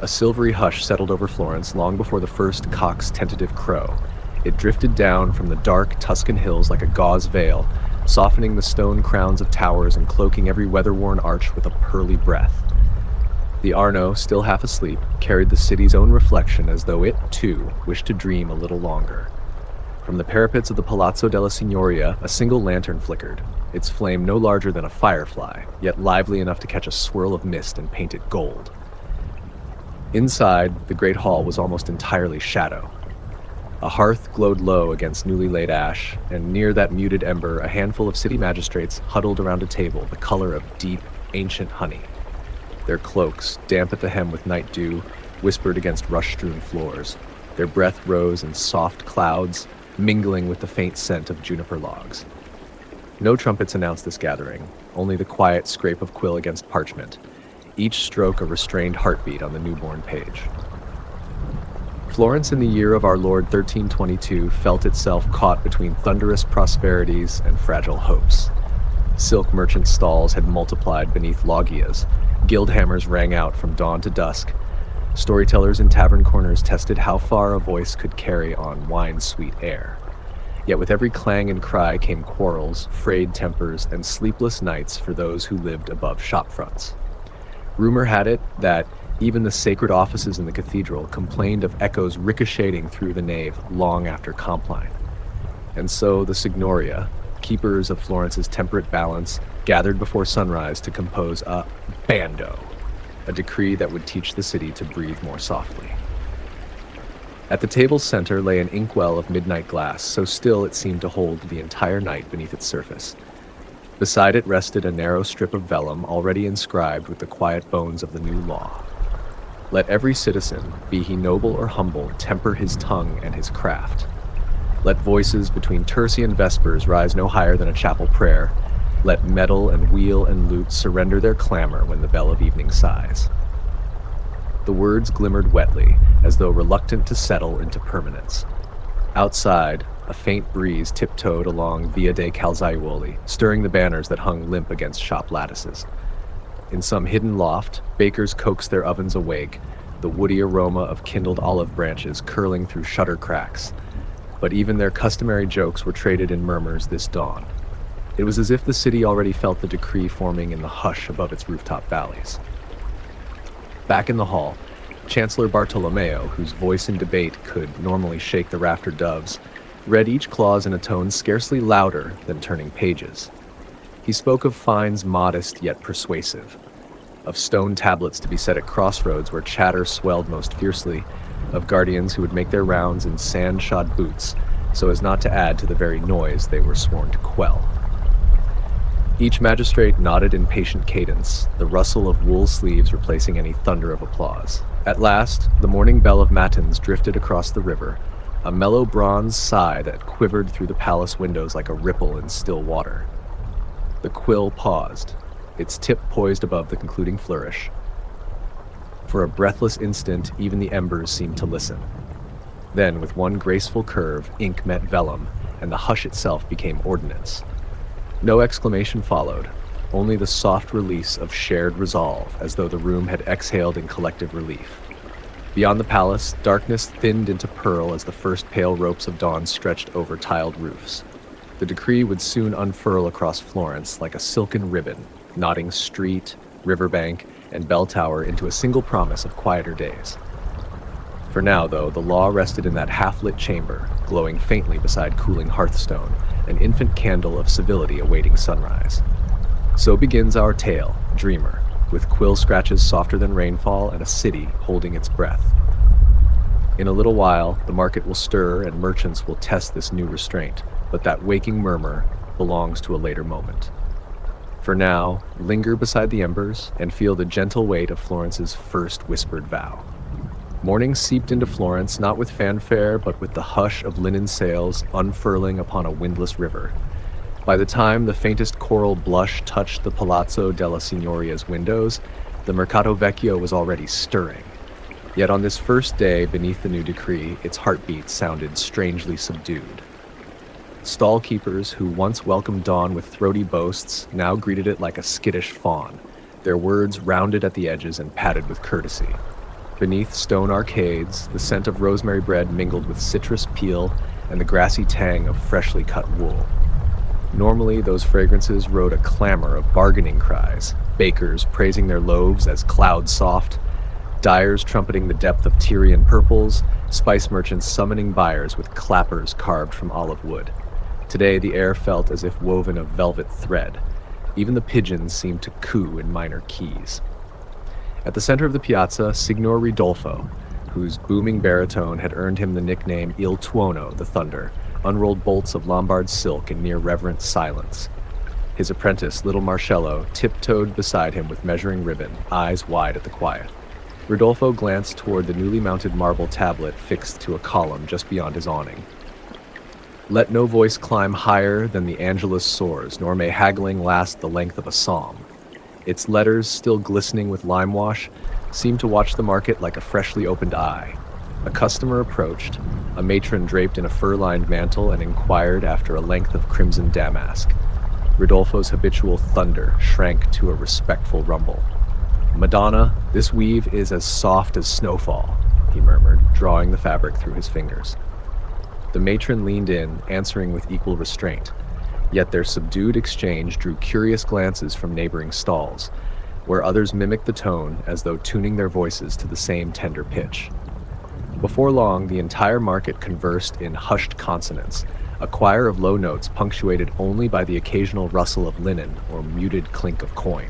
A silvery hush settled over Florence long before the first cock's tentative crow. It drifted down from the dark Tuscan hills like a gauze veil, softening the stone crowns of towers and cloaking every weather-worn arch with a pearly breath. The Arno, still half asleep, carried the city's own reflection as though it, too, wished to dream a little longer. From the parapets of the Palazzo della Signoria, a single lantern flickered, its flame no larger than a firefly, yet lively enough to catch a swirl of mist and paint it gold. Inside, the great hall was almost entirely shadow. A hearth glowed low against newly laid ash, and near that muted ember, a handful of city magistrates huddled around a table the color of deep, ancient honey. Their cloaks, damp at the hem with night dew, whispered against rush-strewn floors. Their breath rose in soft clouds, mingling with the faint scent of juniper logs. No trumpets announced this gathering, only the quiet scrape of quill against parchment, each stroke a restrained heartbeat on the newborn page. Florence in the year of our Lord 1322 felt itself caught between thunderous prosperities and fragile hopes. Silk merchant stalls had multiplied beneath loggias, guild hammers rang out from dawn to dusk, storytellers in tavern corners tested how far a voice could carry on wine-sweet air. Yet with every clang and cry came quarrels, frayed tempers, and sleepless nights for those who lived above shopfronts. Rumor had it that even the sacred offices in the cathedral complained of echoes ricocheting through the nave long after Compline. And so the Signoria, keepers of Florence's temperate balance, gathered before sunrise to compose a bando, a decree that would teach the city to breathe more softly. At the table's center lay an inkwell of midnight glass, so still it seemed to hold the entire night beneath its surface. Beside it rested a narrow strip of vellum already inscribed with the quiet bones of the new law. Let every citizen, be he noble or humble, temper his tongue and his craft. Let voices between tertian vespers rise no higher than a chapel prayer. Let metal and wheel and lute surrender their clamor when the bell of evening sighs. The words glimmered wetly, as though reluctant to settle into permanence. Outside, a faint breeze tiptoed along Via dei Calzaiuoli, stirring the banners that hung limp against shop lattices. In some hidden loft, bakers coaxed their ovens awake, the woody aroma of kindled olive branches curling through shutter cracks. But even their customary jokes were traded in murmurs this dawn. It was as if the city already felt the decree forming in the hush above its rooftop valleys. Back in the hall, Chancellor Bartolomeo, whose voice in debate could normally shake the rafter doves, read each clause in a tone scarcely louder than turning pages. He spoke of fines modest yet persuasive, of stone tablets to be set at crossroads where chatter swelled most fiercely, of guardians who would make their rounds in sand-shod boots so as not to add to the very noise they were sworn to quell. Each magistrate nodded in patient cadence, the rustle of wool sleeves replacing any thunder of applause. At last, the morning bell of matins drifted across the river, a mellow bronze sigh that quivered through the palace windows like a ripple in still water. The quill paused, its tip poised above the concluding flourish. For a breathless instant, even the embers seemed to listen. Then, with one graceful curve, ink met vellum, and the hush itself became ordinance. No exclamation followed, only the soft release of shared resolve, as though the room had exhaled in collective relief. Beyond the palace, darkness thinned into pearl as the first pale ropes of dawn stretched over tiled roofs. The decree would soon unfurl across Florence like a silken ribbon, knotting street, riverbank, and bell tower into a single promise of quieter days. For now, though, the law rested in that half-lit chamber, glowing faintly beside cooling hearthstone, an infant candle of civility awaiting sunrise. So begins our tale, Dreamer, with quill scratches softer than rainfall and a city holding its breath. In a little while, the market will stir and merchants will test this new restraint, but that waking murmur belongs to a later moment. For now, linger beside the embers and feel the gentle weight of Florence's first whispered vow. Morning seeped into Florence not with fanfare, but with the hush of linen sails unfurling upon a windless river. By the time the faintest coral blush touched the Palazzo della Signoria's windows, the Mercato Vecchio was already stirring. Yet on this first day beneath the new decree, its heartbeat sounded strangely subdued. Stall keepers who once welcomed dawn with throaty boasts now greeted it like a skittish fawn, their words rounded at the edges and padded with courtesy. Beneath stone arcades, the scent of rosemary bread mingled with citrus peel and the grassy tang of freshly cut wool. Normally, those fragrances rode a clamor of bargaining cries, bakers praising their loaves as cloud soft, dyers trumpeting the depth of Tyrian purples, spice merchants summoning buyers with clappers carved from olive wood. Today, the air felt as if woven of velvet thread. Even the pigeons seemed to coo in minor keys. At the center of the piazza, Signor Ridolfo, whose booming baritone had earned him the nickname Il Tuono, the Thunder, unrolled bolts of Lombard silk in near reverent silence. His apprentice, little Marcello, tiptoed beside him with measuring ribbon, eyes wide at the quiet. Rodolfo glanced toward the newly mounted marble tablet fixed to a column just beyond his awning. Let no voice climb higher than the Angelus soars, nor may haggling last the length of a psalm. Its letters, still glistening with lime wash, seemed to watch the market like a freshly opened eye. A customer approached, a matron draped in a fur-lined mantle, and inquired after a length of crimson damask. Rodolfo's habitual thunder shrank to a respectful rumble. "Madonna, this weave is as soft as snowfall," he murmured, drawing the fabric through his fingers. The matron leaned in, answering with equal restraint, yet their subdued exchange drew curious glances from neighboring stalls, where others mimicked the tone as though tuning their voices to the same tender pitch. Before long, the entire market conversed in hushed consonants, a choir of low notes punctuated only by the occasional rustle of linen or muted clink of coin.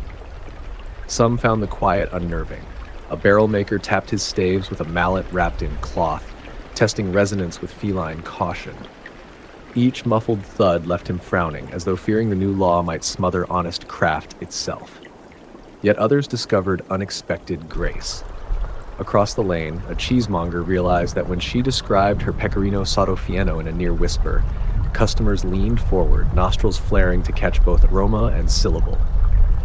Some found the quiet unnerving. A barrel maker tapped his staves with a mallet wrapped in cloth, testing resonance with feline caution. Each muffled thud left him frowning, as though fearing the new law might smother honest craft itself. Yet others discovered unexpected grace. Across the lane, a cheesemonger realized that when she described her pecorino sottofieno in a near whisper, customers leaned forward, nostrils flaring to catch both aroma and syllable.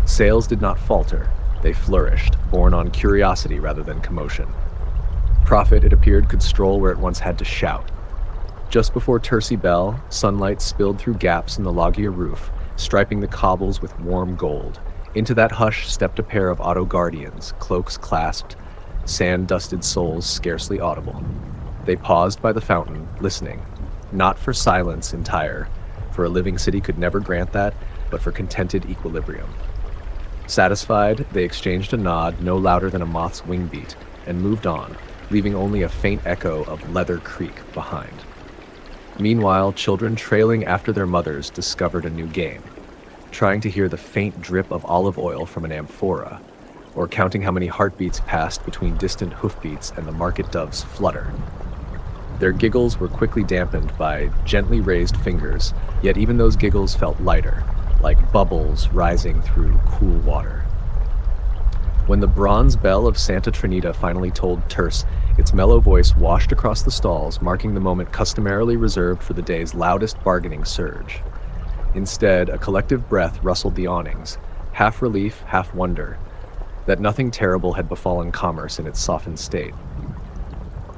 Sales did not falter. They flourished, borne on curiosity rather than commotion. Profit, it appeared, could stroll where it once had to shout. Just before Tercy Bell, sunlight spilled through gaps in the loggia roof, striping the cobbles with warm gold. Into that hush stepped a pair of auto guardians, cloaks clasped, sand-dusted souls scarcely audible. They paused by the fountain, listening, not for silence entire, for a living city could never grant that, but for contented equilibrium. Satisfied, they exchanged a nod no louder than a moth's wing beat, and moved on, leaving only a faint echo of Leather Creek behind. Meanwhile, children trailing after their mothers discovered a new game, trying to hear the faint drip of olive oil from an amphora, or counting how many heartbeats passed between distant hoofbeats and the market dove's flutter. Their giggles were quickly dampened by gently raised fingers, yet even those giggles felt lighter, like bubbles rising through cool water. When the bronze bell of Santa Trinita finally tolled terse, its mellow voice washed across the stalls, marking the moment customarily reserved for the day's loudest bargaining surge. Instead, a collective breath rustled the awnings, half relief, half wonder, that nothing terrible had befallen commerce in its softened state.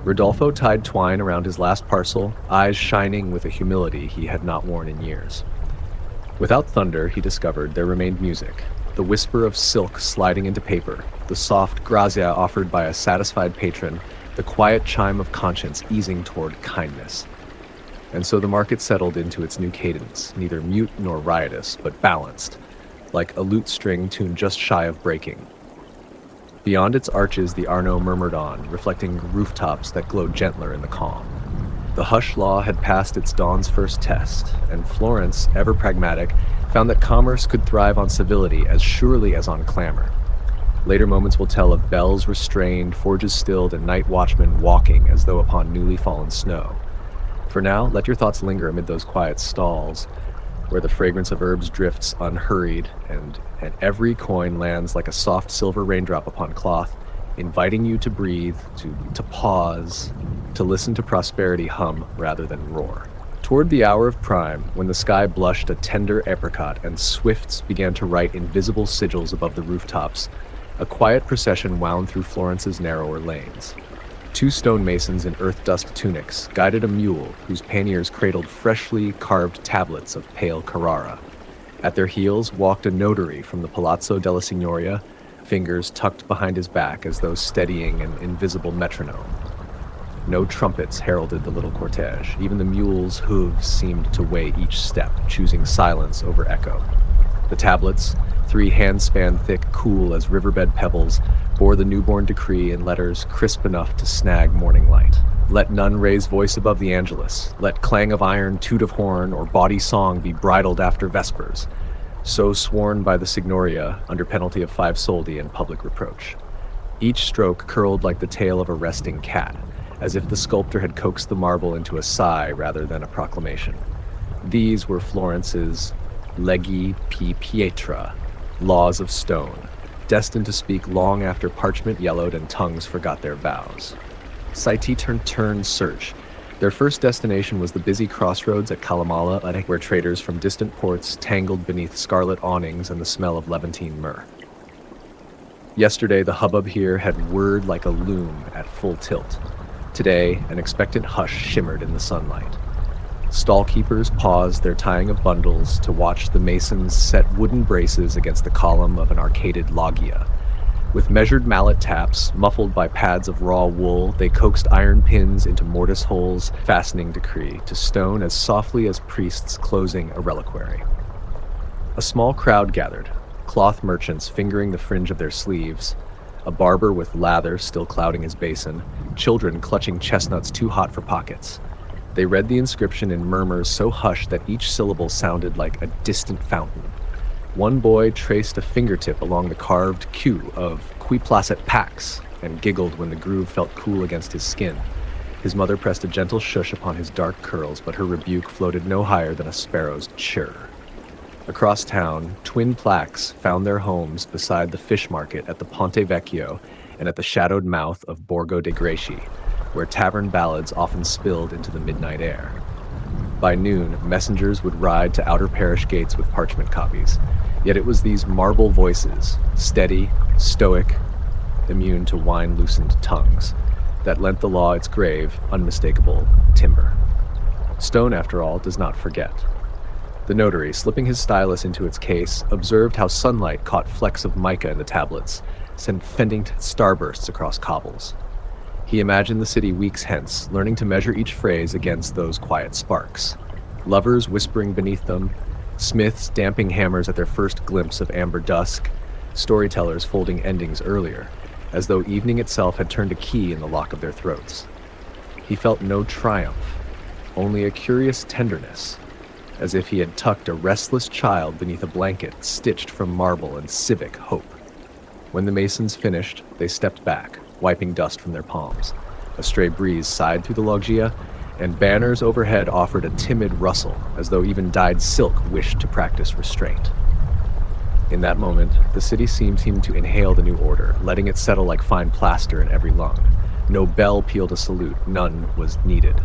Rodolfo tied twine around his last parcel, eyes shining with a humility he had not worn in years. Without thunder, he discovered, there remained music, the whisper of silk sliding into paper, the soft grazia offered by a satisfied patron, the quiet chime of conscience easing toward kindness. And so the market settled into its new cadence, neither mute nor riotous, but balanced, like a lute string tuned just shy of breaking. Beyond its arches, the Arno murmured on, reflecting rooftops that glowed gentler in the calm. The hush law had passed its dawn's first test, and Florence, ever pragmatic, found that commerce could thrive on civility as surely as on clamor. Later moments will tell of bells restrained, forges stilled, and night watchmen walking as though upon newly fallen snow. For now, let your thoughts linger amid those quiet stalls, where the fragrance of herbs drifts unhurried, and every coin lands like a soft silver raindrop upon cloth, inviting you to breathe, to pause, to listen to prosperity hum rather than roar. Toward the hour of prime, when the sky blushed a tender apricot and swifts began to write invisible sigils above the rooftops, a quiet procession wound through Florence's narrower lanes. Two stonemasons in earth-dust tunics guided a mule whose panniers cradled freshly carved tablets of pale Carrara. At their heels walked a notary from the Palazzo della Signoria, fingers tucked behind his back as though steadying an invisible metronome. No trumpets heralded the little cortege. Even the mules' hooves seemed to weigh each step, choosing silence over echo. The tablets, 3 handspan thick, cool as riverbed pebbles, bore the newborn decree in letters crisp enough to snag morning light. Let none raise voice above the Angelus. Let clang of iron, toot of horn, or bawdy song be bridled after vespers. So sworn by the Signoria under penalty of 5 soldi and public reproach. Each stroke curled like the tail of a resting cat, as if the sculptor had coaxed the marble into a sigh rather than a proclamation. These were Florence's leggi p pietra, laws of stone, destined to speak long after parchment yellowed and tongues forgot their vows. Saiti turned search. Their first destination was the busy crossroads at Kalamala, where traders from distant ports tangled beneath scarlet awnings and the smell of Levantine myrrh. Yesterday, the hubbub here had whirred like a loom at full tilt. Today, an expectant hush shimmered in the sunlight. Stall-keepers paused their tying of bundles to watch the masons set wooden braces against the column of an arcaded loggia. With measured mallet taps, muffled by pads of raw wool, they coaxed iron pins into mortise holes, fastening decree to stone as softly as priests closing a reliquary. A small crowd gathered, cloth merchants fingering the fringe of their sleeves, a barber with lather still clouding his basin, children clutching chestnuts too hot for pockets. They read the inscription in murmurs so hushed that each syllable sounded like a distant fountain. One boy traced a fingertip along the carved Q of Qui Placet Pax and giggled when the groove felt cool against his skin. His mother pressed a gentle shush upon his dark curls, but her rebuke floated no higher than a sparrow's chirr. Across town, twin plaques found their homes beside the fish market at the Ponte Vecchio and at the shadowed mouth of Borgo de Greci, where tavern ballads often spilled into the midnight air. By noon, messengers would ride to outer parish gates with parchment copies. Yet it was these marble voices, steady, stoic, immune to wine-loosened tongues, that lent the law its grave, unmistakable timbre. Stone, after all, does not forget. The notary, slipping his stylus into its case, observed how sunlight caught flecks of mica in the tablets, sent fending starbursts across cobbles. He imagined the city weeks hence, learning to measure each phrase against those quiet sparks. Lovers whispering beneath them, smiths damping hammers at their first glimpse of amber dusk, storytellers folding endings earlier, as though evening itself had turned a key in the lock of their throats. He felt no triumph, only a curious tenderness, as if he had tucked a restless child beneath a blanket stitched from marble and civic hope. When the masons finished, they stepped back, wiping dust from their palms. A stray breeze sighed through the loggia, and banners overhead offered a timid rustle, as though even dyed silk wished to practice restraint. In that moment, the city seemed to inhale the new order, letting it settle like fine plaster in every lung. No bell pealed a salute, none was needed.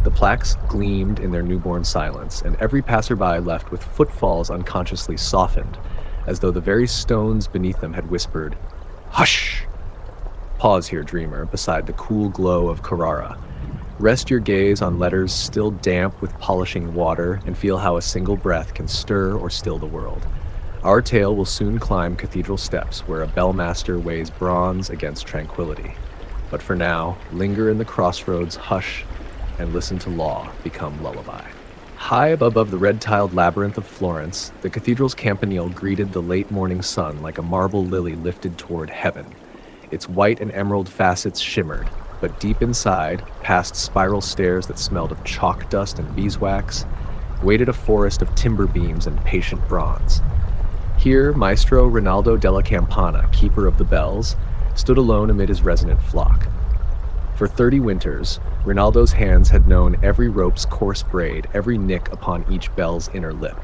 The plaques gleamed in their newborn silence, and every passerby left with footfalls unconsciously softened, as though the very stones beneath them had whispered, "Hush! Pause here, dreamer, beside the cool glow of Carrara. Rest your gaze on letters still damp with polishing water and feel how a single breath can stir or still the world. Our tale will soon climb cathedral steps where a bellmaster weighs bronze against tranquility. But for now, linger in the crossroads, hush, and listen to law become lullaby." High above the red-tiled labyrinth of Florence, the cathedral's campanile greeted the late morning sun like a marble lily lifted toward heaven. Its white and emerald facets shimmered, but deep inside, past spiral stairs that smelled of chalk dust and beeswax, waited a forest of timber beams and patient bronze. Here, Maestro Rinaldo della Campana, keeper of the bells, stood alone amid his resonant flock. For 30 winters, Rinaldo's hands had known every rope's coarse braid, every nick upon each bell's inner lip.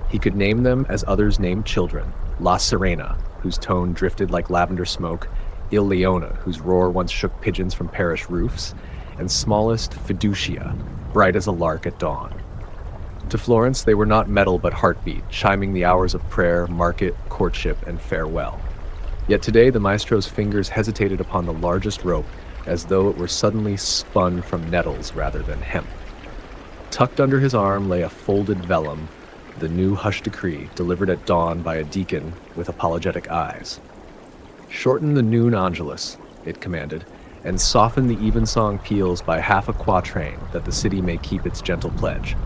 He could name them as others named children: La Sirena, whose tone drifted like lavender smoke, Il Leone, whose roar once shook pigeons from parish roofs, and smallest Fiducia, bright as a lark at dawn. To Florence, they were not metal but heartbeat, chiming the hours of prayer, market, courtship, and farewell. Yet today the maestro's fingers hesitated upon the largest rope, as though it were suddenly spun from nettles rather than hemp. Tucked under his arm lay a folded vellum, the new hush decree, delivered at dawn by a deacon with apologetic eyes. "Shorten the noon Angelus," it commanded, "and soften the evensong peals by half a quatrain, that the city may keep its gentle pledge.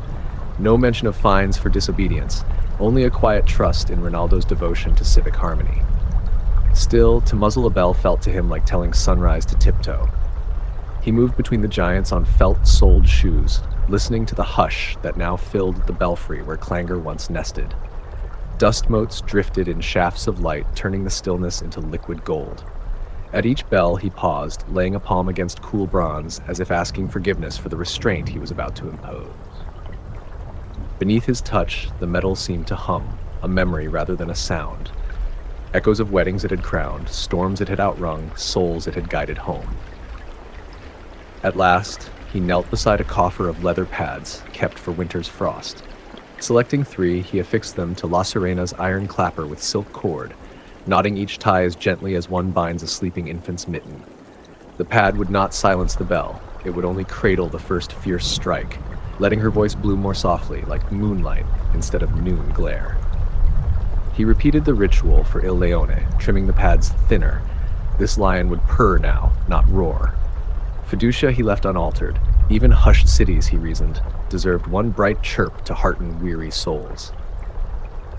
No mention of fines for disobedience, only a quiet trust in Rinaldo's devotion to civic harmony." Still, to muzzle a bell felt to him like telling sunrise to tiptoe. He moved between the giants on felt-soled shoes, listening to the hush that now filled the belfry where clangor once nested. Dust motes drifted in shafts of light, turning the stillness into liquid gold. At each bell he paused, laying a palm against cool bronze, as if asking forgiveness for the restraint he was about to impose. Beneath his touch, the metal seemed to hum, a memory rather than a sound. Echoes of weddings it had crowned, storms it had outrung, souls it had guided home. At last, he knelt beside a coffer of leather pads, kept for winter's frost. Selecting 3, he affixed them to La Serena's iron clapper with silk cord, knotting each tie as gently as one binds a sleeping infant's mitten. The pad would not silence the bell, it would only cradle the first fierce strike, letting her voice bloom more softly, like moonlight instead of noon glare. He repeated the ritual for Il Leone, trimming the pads thinner. This lion would purr now, not roar. Fiducia he left unaltered. Even hushed cities, he reasoned, deserved one bright chirp to hearten weary souls.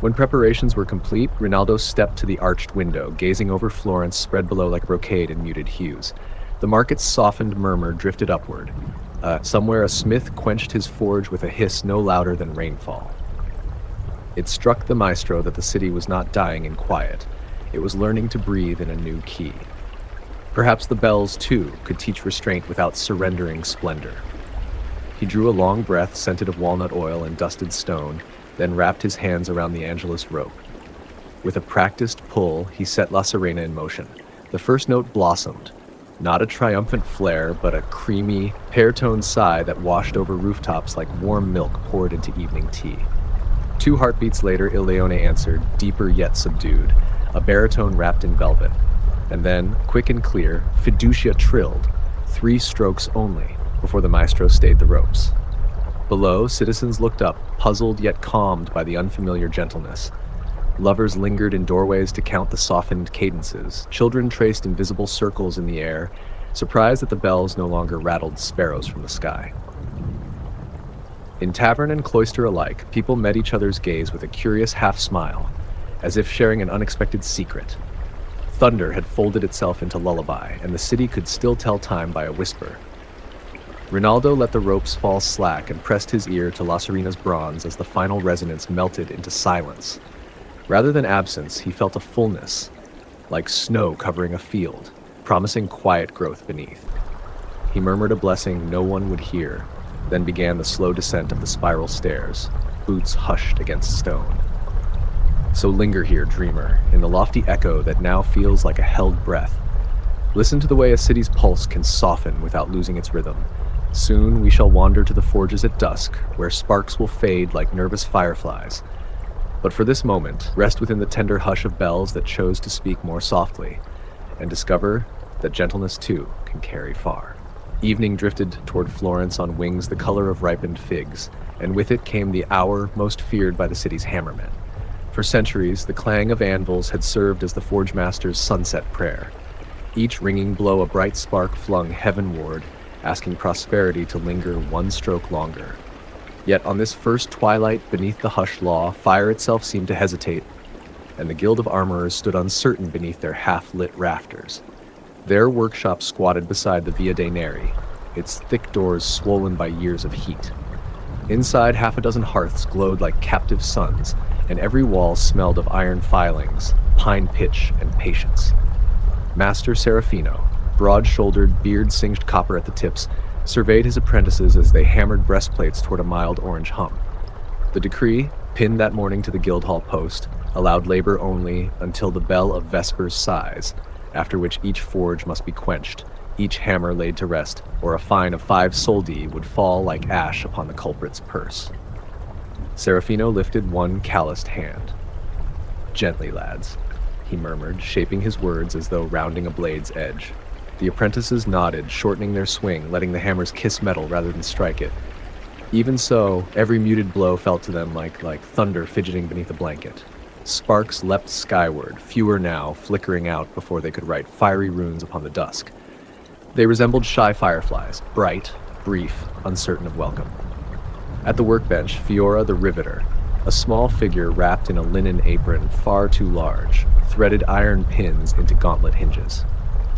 When preparations were complete, Rinaldo stepped to the arched window, gazing over Florence spread below like brocade in muted hues. The market's softened murmur drifted upward. Somewhere a smith quenched his forge with a hiss no louder than rainfall. It struck the maestro that the city was not dying in quiet. It was learning to breathe in a new key. Perhaps the bells, too, could teach restraint without surrendering splendor. He drew a long breath scented of walnut oil and dusted stone, then wrapped his hands around the Angelus rope. With a practiced pull, he set La Serena in motion. The first note blossomed. Not a triumphant flare, but a creamy, pear-toned sigh that washed over rooftops like warm milk poured into evening tea. 2 heartbeats later, Il Leone answered, deeper yet subdued, a baritone wrapped in velvet. And then, quick and clear, Fiducia trilled, 3 strokes only, before the maestro stayed the ropes. Below, citizens looked up, puzzled yet calmed by the unfamiliar gentleness. Lovers lingered in doorways to count the softened cadences. Children traced invisible circles in the air, surprised that the bells no longer rattled sparrows from the sky. In tavern and cloister alike, people met each other's gaze with a curious half-smile, as if sharing an unexpected secret. Thunder had folded itself into lullaby, and the city could still tell time by a whisper. Rinaldo let the ropes fall slack and pressed his ear to La Serena's bronze as the final resonance melted into silence. Rather than absence, he felt a fullness, like snow covering a field, promising quiet growth beneath. He murmured a blessing no one would hear, then began the slow descent of the spiral stairs, boots hushed against stone. So linger here, dreamer, in the lofty echo that now feels like a held breath. Listen to the way a city's pulse can soften without losing its rhythm. Soon we shall wander to the forges at dusk, where sparks will fade like nervous fireflies. But for this moment, rest within the tender hush of bells that chose to speak more softly, and discover that gentleness too can carry far. Evening drifted toward Florence on wings the color of ripened figs, and with it came the hour most feared by the city's hammermen. For centuries, the clang of anvils had served as the forge master's sunset prayer. Each ringing blow a bright spark flung heavenward, asking prosperity to linger one stroke longer. Yet on this first twilight beneath the hush law, fire itself seemed to hesitate, and the Guild of Armorers stood uncertain beneath their half-lit rafters. Their workshop squatted beside the Via dei Neri, its thick doors swollen by years of heat. Inside, 6 hearths glowed like captive suns, and every wall smelled of iron filings, pine pitch, and patience. Master Serafino, broad-shouldered, beard-singed copper at the tips, surveyed his apprentices as they hammered breastplates toward a mild orange hum. The decree, pinned that morning to the Guildhall post, allowed labor only until the bell of Vespers sighs, after which each forge must be quenched, each hammer laid to rest, or a fine of 5 soldi would fall like ash upon the culprit's purse. Serafino lifted one calloused hand. "Gently, lads," he murmured, shaping his words as though rounding a blade's edge. The apprentices nodded, shortening their swing, letting the hammers kiss metal rather than strike it. Even so, every muted blow felt to them like thunder fidgeting beneath a blanket. Sparks leapt skyward, fewer now, flickering out before they could write fiery runes upon the dusk. They resembled shy fireflies, bright, brief, uncertain of welcome. At the workbench, Fiora the Riveter, a small figure wrapped in a linen apron far too large, threaded iron pins into gauntlet hinges.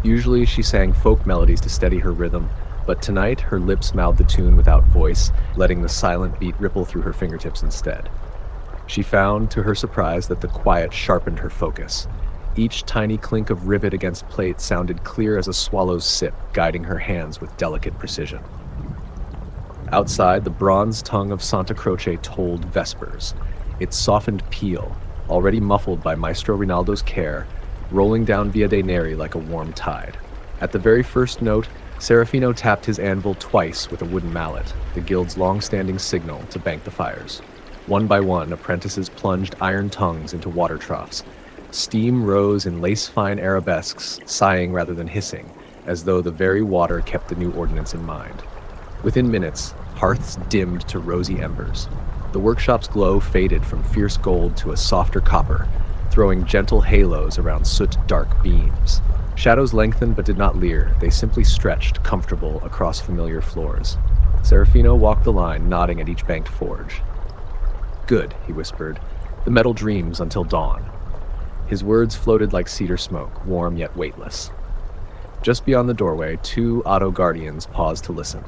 Usually she sang folk melodies to steady her rhythm, but tonight her lips mouthed the tune without voice, letting the silent beat ripple through her fingertips instead. She found, to her surprise, that the quiet sharpened her focus. Each tiny clink of rivet against plate sounded clear as a swallow's sip, guiding her hands with delicate precision. Outside, the bronze tongue of Santa Croce tolled vespers, its softened peal, already muffled by Maestro Rinaldo's care, rolling down Via dei Neri like a warm tide. At the very first note, Serafino tapped his anvil twice with a wooden mallet, the guild's long-standing signal to bank the fires. One by one, apprentices plunged iron tongues into water troughs. Steam rose in lace-fine arabesques, sighing rather than hissing, as though the very water kept the new ordinance in mind. Within minutes, hearths dimmed to rosy embers. The workshop's glow faded from fierce gold to a softer copper, throwing gentle halos around soot-dark beams. Shadows lengthened but did not leer. They simply stretched, comfortable, across familiar floors. Serafino walked the line, nodding at each banked forge. "Good," he whispered. "The metal dreams until dawn." His words floated like cedar smoke, warm yet weightless. Just beyond the doorway, two auto guardians paused to listen.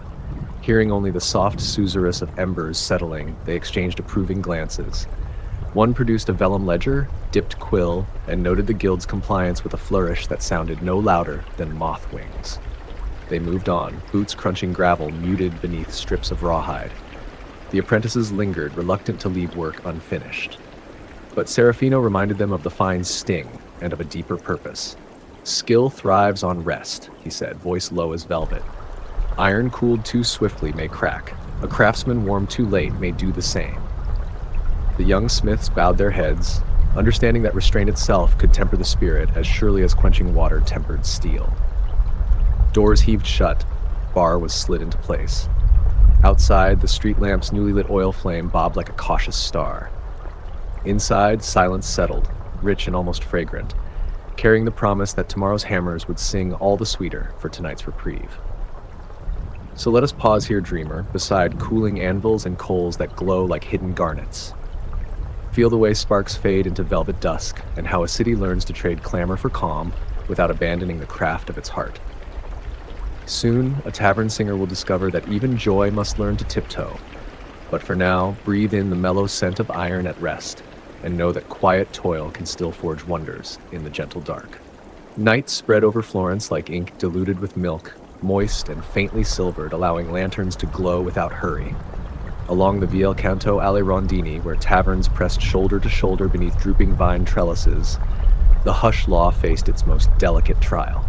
Hearing only the soft susurrus of embers settling, they exchanged approving glances. One produced a vellum ledger, dipped quill, and noted the guild's compliance with a flourish that sounded no louder than moth wings. They moved on, boots crunching gravel muted beneath strips of rawhide. The apprentices lingered, reluctant to leave work unfinished. But Serafino reminded them of the fine sting and of a deeper purpose. "Skill thrives on rest," he said, voice low as velvet. "Iron cooled too swiftly may crack. A craftsman warmed too late may do the same." The young smiths bowed their heads, understanding that restraint itself could temper the spirit as surely as quenching water tempered steel. Doors heaved shut, bar was slid into place. Outside, the street lamp's newly lit oil flame bobbed like a cautious star. Inside, silence settled, rich and almost fragrant, carrying the promise that tomorrow's hammers would sing all the sweeter for tonight's reprieve. So let us pause here, dreamer, beside cooling anvils and coals that glow like hidden garnets. Feel the way sparks fade into velvet dusk, and how a city learns to trade clamor for calm without abandoning the craft of its heart. Soon, a tavern singer will discover that even joy must learn to tiptoe. But for now, breathe in the mellow scent of iron at rest, and know that quiet toil can still forge wonders in the gentle dark. Night spread over Florence like ink diluted with milk, moist and faintly silvered, allowing lanterns to glow without hurry. Along the Via Canto alle Rondini, where taverns pressed shoulder to shoulder beneath drooping vine trellises, the hush law faced its most delicate trial.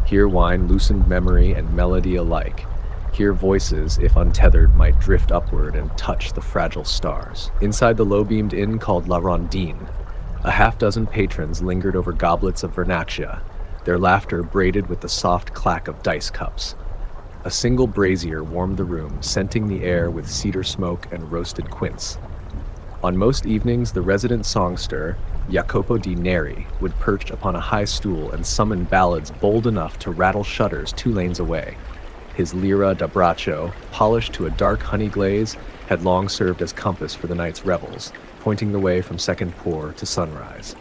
Here wine loosened memory and melody alike. Here voices, if untethered, might drift upward and touch the fragile stars. Inside the low-beamed inn called La Rondine, a half-dozen patrons lingered over goblets of vernaccia, their laughter braided with the soft clack of dice cups. A single brazier warmed the room, scenting the air with cedar smoke and roasted quince. On most evenings, the resident songster, Jacopo di Neri, would perch upon a high stool and summon ballads bold enough to rattle shutters 2 lanes away. His lira da braccio, polished to a dark honey glaze, had long served as compass for the night's revels, pointing the way from second pour to sunrise.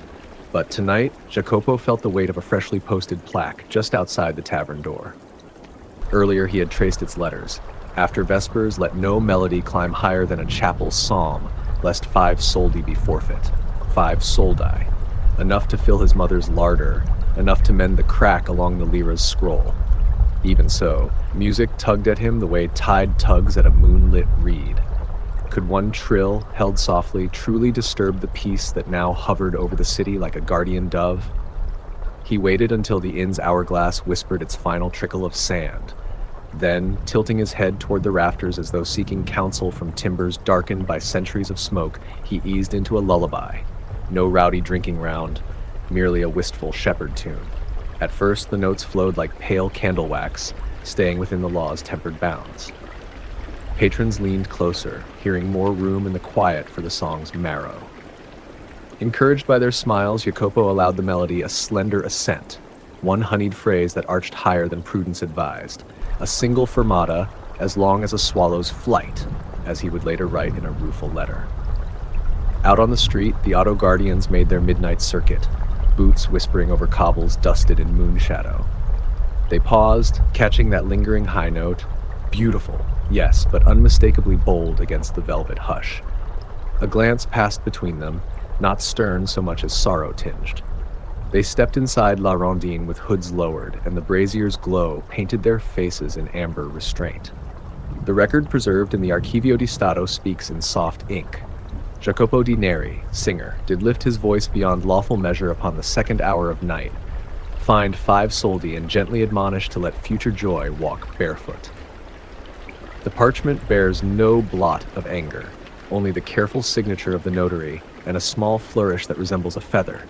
But tonight, Jacopo felt the weight of a freshly posted plaque just outside the tavern door. Earlier he had traced its letters. After vespers, let no melody climb higher than a chapel psalm, lest 5 soldi be forfeit. 5 soldi. Enough to fill his mother's larder, enough to mend the crack along the lira's scroll. Even so, music tugged at him the way tide tugs at a moonlit reed. Could one trill, held softly, truly disturb the peace that now hovered over the city like a guardian dove? He waited until the inn's hourglass whispered its final trickle of sand. Then, tilting his head toward the rafters as though seeking counsel from timbers darkened by centuries of smoke, he eased into a lullaby. No rowdy drinking round, merely a wistful shepherd tune. At first, the notes flowed like pale candle wax, staying within the law's tempered bounds. Patrons leaned closer, hearing more room in the quiet for the song's marrow. Encouraged by their smiles, Jacopo allowed the melody a slender ascent, one honeyed phrase that arched higher than prudence advised, a single fermata as long as a swallow's flight, as he would later write in a rueful letter. Out on the street, the auto guardians made their midnight circuit, boots whispering over cobbles dusted in moon shadow. They paused, catching that lingering high note, beautiful, yes, but unmistakably bold against the velvet hush. A glance passed between them, not stern so much as sorrow-tinged. They stepped inside La Rondine with hoods lowered, and the brazier's glow painted their faces in amber restraint. The record preserved in the Archivio di Stato speaks in soft ink. Jacopo di Neri, singer, did lift his voice beyond lawful measure upon the second hour of night, fined 5 soldi and gently admonished to let future joy walk barefoot. The parchment bears no blot of anger, only the careful signature of the notary and a small flourish that resembles a feather,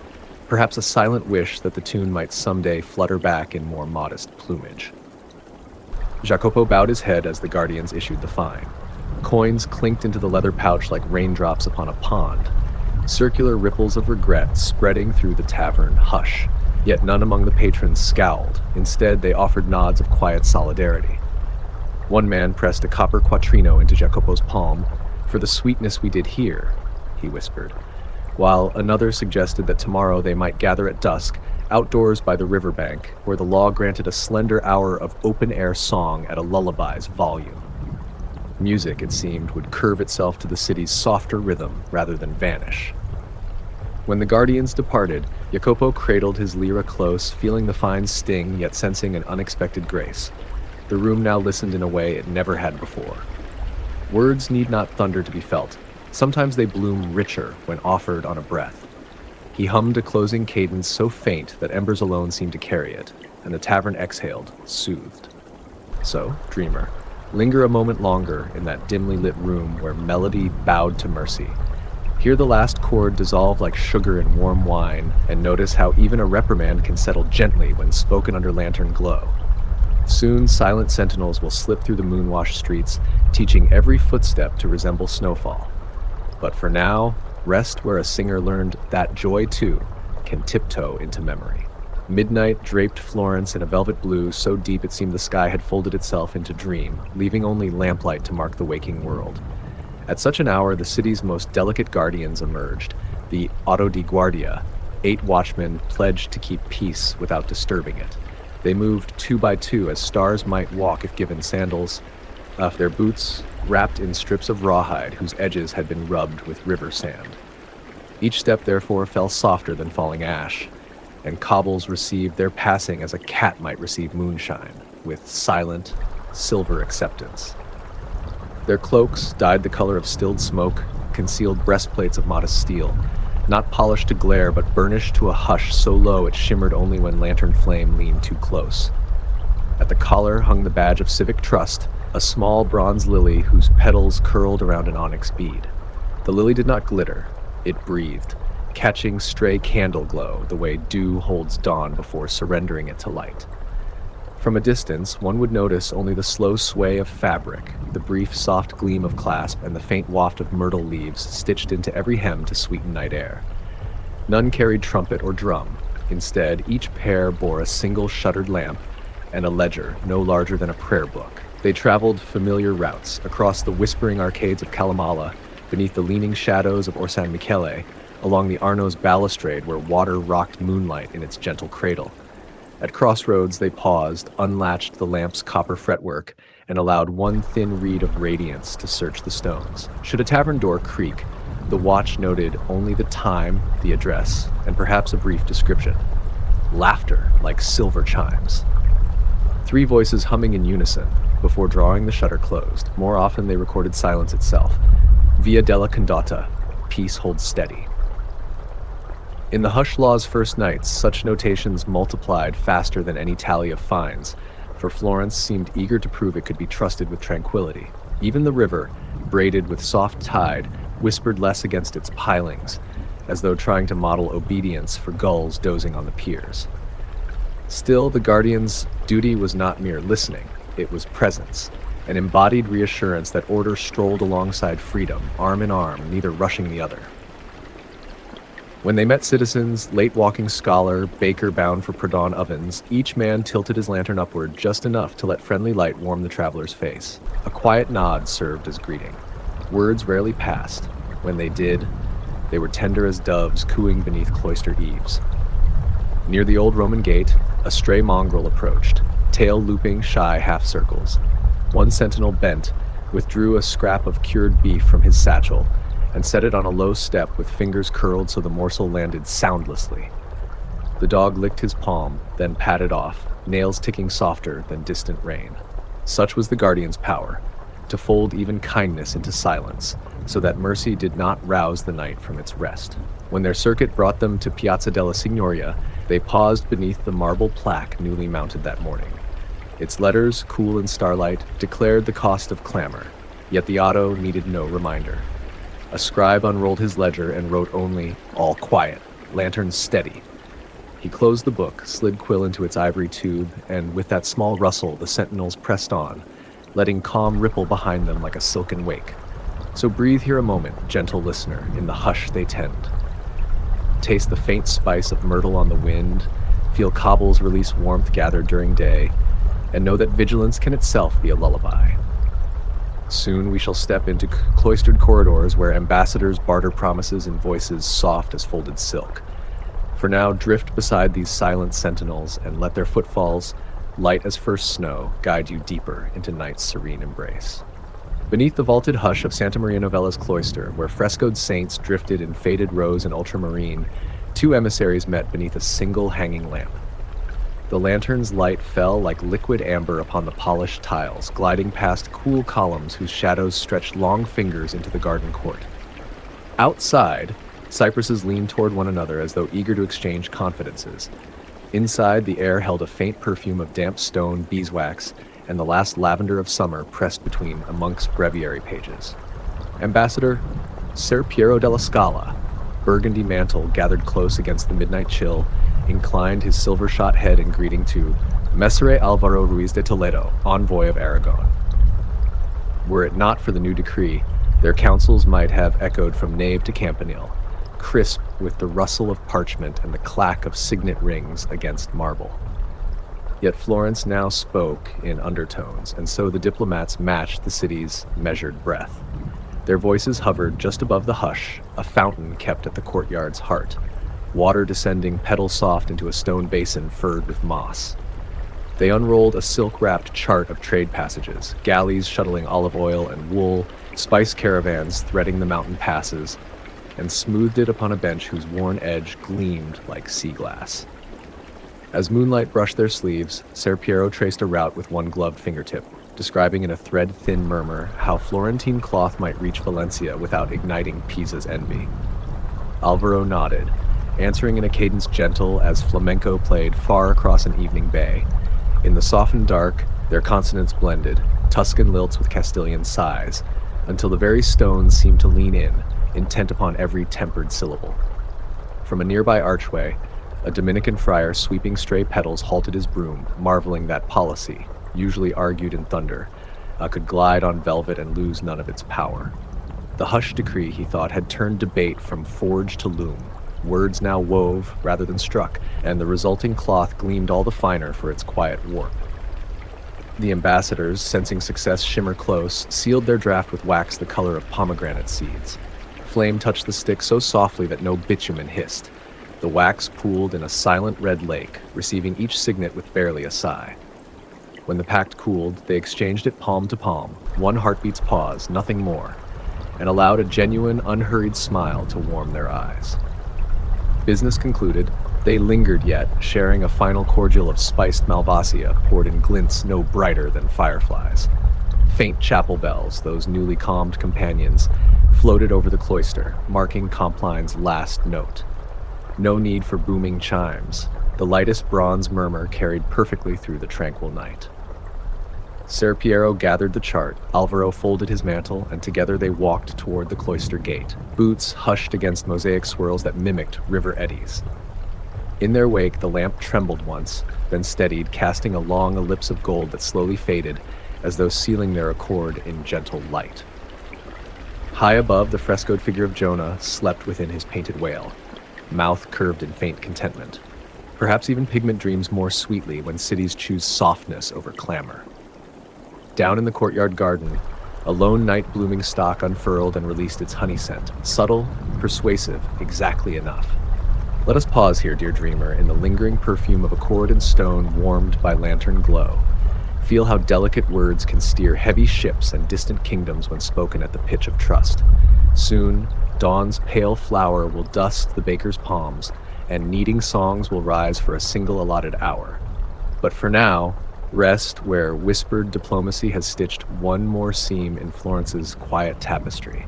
perhaps a silent wish that the tune might someday flutter back in more modest plumage. Jacopo bowed his head as the guardians issued the fine. Coins clinked into the leather pouch like raindrops upon a pond, circular ripples of regret spreading through the tavern hush, yet none among the patrons scowled. Instead, they offered nods of quiet solidarity. One man pressed a copper quattrino into Jacopo's palm. "For the sweetness we did here," he whispered, while another suggested that tomorrow they might gather at dusk, outdoors by the riverbank, where the law granted a slender hour of open-air song at a lullaby's volume. Music, it seemed, would curve itself to the city's softer rhythm rather than vanish. When the guardians departed, Jacopo cradled his lyra close, feeling the fine sting, yet sensing an unexpected grace. The room now listened in a way it never had before. Words need not thunder to be felt. Sometimes they bloom richer when offered on a breath. He hummed a closing cadence so faint that embers alone seemed to carry it, and the tavern exhaled, soothed. So, dreamer, linger a moment longer in that dimly lit room where melody bowed to mercy. Hear the last chord dissolve like sugar in warm wine, and notice how even a reprimand can settle gently when spoken under lantern glow. Soon, silent sentinels will slip through the moon-washed streets, teaching every footstep to resemble snowfall. But for now, rest where a singer learned that joy, too, can tiptoe into memory. Midnight draped Florence in a velvet blue so deep it seemed the sky had folded itself into dream, leaving only lamplight to mark the waking world. At such an hour, the city's most delicate guardians emerged, the Auto di Guardia, 8 watchmen pledged to keep peace without disturbing it. They moved 2 by 2 as stars might walk if given sandals, their boots wrapped in strips of rawhide whose edges had been rubbed with river sand. Each step, therefore, fell softer than falling ash, and cobbles received their passing as a cat might receive moonshine, with silent, silver acceptance. Their cloaks, dyed the color of stilled smoke, concealed breastplates of modest steel, not polished to glare but burnished to a hush so low it shimmered only when lantern flame leaned too close. At the collar hung the badge of civic trust, a small bronze lily whose petals curled around an onyx bead. The lily did not glitter, it breathed, catching stray candle glow the way dew holds dawn before surrendering it to light. From a distance, one would notice only the slow sway of fabric, the brief soft gleam of clasp, and the faint waft of myrtle leaves stitched into every hem to sweeten night air. None carried trumpet or drum. Instead, each pair bore a single shuttered lamp and a ledger no larger than a prayer book. They traveled familiar routes, across the whispering arcades of Calamala, beneath the leaning shadows of Orsan Michele, along the Arno's balustrade where water rocked moonlight in its gentle cradle. At crossroads, they paused, unlatched the lamp's copper fretwork, and allowed one thin reed of radiance to search the stones. Should a tavern door creak, the watch noted only the time, the address, and perhaps a brief description. Laughter like silver chimes. 3 voices humming in unison before drawing the shutter closed. More often they recorded silence itself. Via della Condotta, peace holds steady. In the hush law's first nights, such notations multiplied faster than any tally of fines, for Florence seemed eager to prove it could be trusted with tranquility. Even the river, braided with soft tide, whispered less against its pilings, as though trying to model obedience for gulls dozing on the piers. Still, the guardian's duty was not mere listening, it was presence, an embodied reassurance that order strolled alongside freedom, arm in arm, neither rushing the other. When they met citizens, late-walking scholar, baker bound for Pradon ovens, each man tilted his lantern upward just enough to let friendly light warm the traveler's face. A quiet nod served as greeting. Words rarely passed. When they did, they were tender as doves cooing beneath cloister eaves. Near the old Roman gate, a stray mongrel approached, tail looping shy half-circles. One sentinel bent, withdrew a scrap of cured beef from his satchel, and set it on a low step with fingers curled so the morsel landed soundlessly. The dog licked his palm, then patted off, nails ticking softer than distant rain. Such was the guardian's power, to fold even kindness into silence, so that mercy did not rouse the night from its rest. When their circuit brought them to Piazza della Signoria, they paused beneath the marble plaque newly mounted that morning. Its letters, cool in starlight, declared the cost of clamor, yet the auto needed no reminder. A scribe unrolled his ledger and wrote only, "All quiet, lanterns steady." He closed the book, slid quill into its ivory tube, and with that small rustle the sentinels pressed on, letting calm ripple behind them like a silken wake. So breathe here a moment, gentle listener, in the hush they tend. Taste the faint spice of myrtle on the wind, feel cobbles release warmth gathered during day, and know that vigilance can itself be a lullaby. Soon we shall step into cloistered corridors where ambassadors barter promises in voices soft as folded silk. For now, drift beside these silent sentinels and let their footfalls, light as first snow, guide you deeper into night's serene embrace. Beneath the vaulted hush of Santa Maria Novella's cloister, where frescoed saints drifted in faded rose and ultramarine, two emissaries met beneath a single hanging lamp. The lantern's light fell like liquid amber upon the polished tiles, gliding past cool columns whose shadows stretched long fingers into the garden court. Outside, cypresses leaned toward one another as though eager to exchange confidences. Inside, the air held a faint perfume of damp stone, beeswax, and the last lavender of summer pressed between a monk's breviary pages. Ambassador Ser Piero della Scala, burgundy mantle gathered close against the midnight chill, inclined his silver-shot head in greeting to Messere Alvaro Ruiz de Toledo, envoy of Aragon. Were it not for the new decree, their counsels might have echoed from nave to campanile, crisp with the rustle of parchment and the clack of signet rings against marble. Yet Florence now spoke in undertones, and so the diplomats matched the city's measured breath. Their voices hovered just above the hush, a fountain kept at the courtyard's heart, water descending petal-soft into a stone basin furred with moss. They unrolled a silk-wrapped chart of trade passages, galleys shuttling olive oil and wool, spice caravans threading the mountain passes, and smoothed it upon a bench whose worn edge gleamed like sea glass. As moonlight brushed their sleeves, Ser Piero traced a route with one gloved fingertip, describing in a thread-thin murmur how Florentine cloth might reach Valencia without igniting Pisa's envy. Alvaro nodded, answering in a cadence gentle as flamenco played far across an evening bay. In the softened dark, their consonants blended, Tuscan lilts with Castilian sighs, until the very stones seemed to lean in, intent upon every tempered syllable. From a nearby archway, a Dominican friar sweeping stray petals halted his broom, marveling that policy, usually argued in thunder, could glide on velvet and lose none of its power. The hush decree, he thought, had turned debate from forge to loom. Words now wove rather than struck, and the resulting cloth gleamed all the finer for its quiet warp. The ambassadors, sensing success shimmer close, sealed their draft with wax the color of pomegranate seeds. Flame touched the stick so softly that no bitumen hissed. The wax pooled in a silent red lake, receiving each signet with barely a sigh. When the pact cooled, they exchanged it palm to palm, one heartbeat's pause, nothing more, and allowed a genuine, unhurried smile to warm their eyes. Business concluded, they lingered yet, sharing a final cordial of spiced Malvasia poured in glints no brighter than fireflies. Faint chapel bells, those newly calmed companions, floated over the cloister, marking Compline's last note. No need for booming chimes. The lightest bronze murmur carried perfectly through the tranquil night. Ser Piero gathered the chart, Alvaro folded his mantle, and together they walked toward the cloister gate, boots hushed against mosaic swirls that mimicked river eddies. In their wake, the lamp trembled once, then steadied, casting a long ellipse of gold that slowly faded, as though sealing their accord in gentle light. High above, the frescoed figure of Jonah slept within his painted whale. mouth curved in faint contentment. Perhaps even pigment dreams more sweetly when cities choose softness over clamor. Down in the courtyard garden, a lone night-blooming stalk unfurled and released its honey scent, subtle, persuasive, exactly enough. Let us pause here, dear dreamer, in the lingering perfume of accord and stone warmed by lantern glow. Feel how delicate words can steer heavy ships and distant kingdoms when spoken at the pitch of trust. Soon, dawn's pale flower will dust the baker's palms, and kneading songs will rise for a single allotted hour. But for now, rest where whispered diplomacy has stitched one more seam in Florence's quiet tapestry,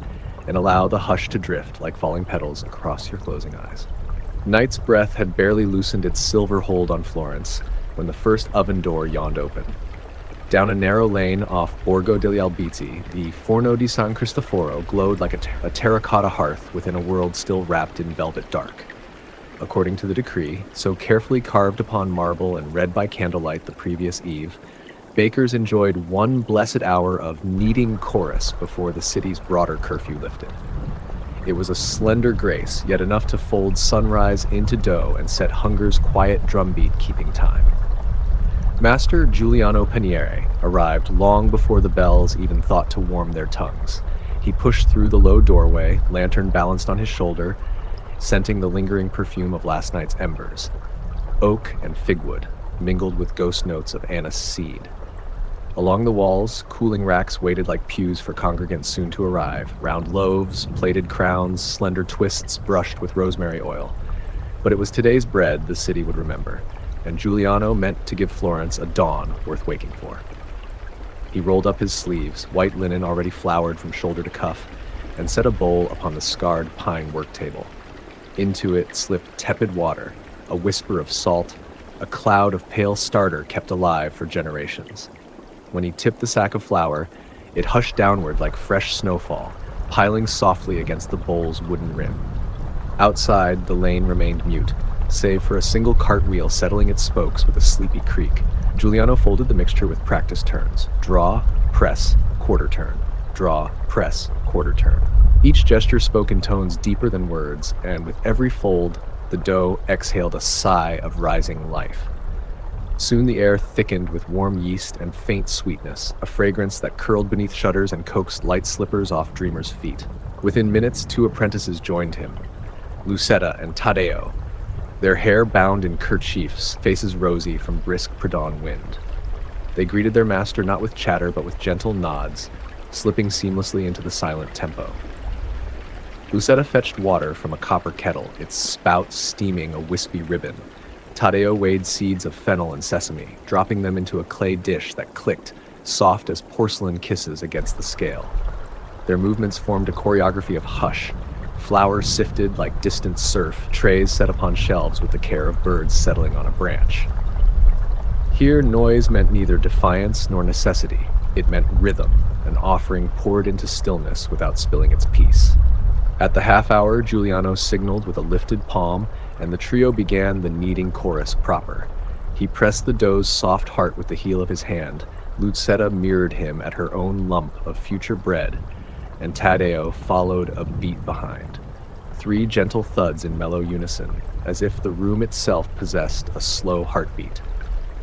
and allow the hush to drift like falling petals across your closing eyes. Night's breath had barely loosened its silver hold on Florence when the first oven door yawned open. Down a narrow lane off Borgo degli Albizzi, the Forno di San Cristoforo glowed like a terracotta hearth within a world still wrapped in velvet dark. According to the decree, so carefully carved upon marble and read by candlelight the previous eve, bakers enjoyed one blessed hour of kneading chorus before the city's broader curfew lifted. It was a slender grace, yet enough to fold sunrise into dough and set hunger's quiet drumbeat keeping time. Master Giuliano Paniere arrived long before the bells even thought to warm their tongues. He pushed through the low doorway, lantern balanced on his shoulder, scenting the lingering perfume of last night's embers. Oak and figwood, mingled with ghost notes of anise seed. Along the walls, cooling racks waited like pews for congregants soon to arrive, round loaves, plated crowns, slender twists brushed with rosemary oil. But it was today's bread the city would remember, and Giuliano meant to give Florence a dawn worth waking for. He rolled up his sleeves, white linen already flowered from shoulder to cuff, and set a bowl upon the scarred pine work table. Into it slipped tepid water, a whisper of salt, a cloud of pale starter kept alive for generations. When he tipped the sack of flour, it hushed downward like fresh snowfall, piling softly against the bowl's wooden rim. Outside, the lane remained mute, save for a single cartwheel settling its spokes with a sleepy creak. Giuliano folded the mixture with practiced turns. Draw, press, quarter turn. Draw, press, quarter turn. Each gesture spoke in tones deeper than words, and with every fold, the dough exhaled a sigh of rising life. Soon the air thickened with warm yeast and faint sweetness, a fragrance that curled beneath shutters and coaxed light slippers off dreamers' feet. Within minutes, 2 apprentices joined him, Lucetta and Taddeo, their hair bound in kerchiefs, faces rosy from brisk pre-dawn wind. They greeted their master not with chatter but with gentle nods, slipping seamlessly into the silent tempo. Lucetta fetched water from a copper kettle, its spout steaming a wispy ribbon. Taddeo weighed seeds of fennel and sesame, dropping them into a clay dish that clicked, soft as porcelain kisses against the scale. Their movements formed a choreography of hush, flour sifted like distant surf, trays set upon shelves with the care of birds settling on a branch. Here, noise meant neither defiance nor necessity. It meant rhythm, an offering poured into stillness without spilling its peace. At the half-hour, Giuliano signaled with a lifted palm, and the trio began the kneading chorus proper. He pressed the dough's soft heart with the heel of his hand. Lucetta mirrored him at her own lump of future bread, and Taddeo followed a beat behind. 3 gentle thuds in mellow unison, as if the room itself possessed a slow heartbeat.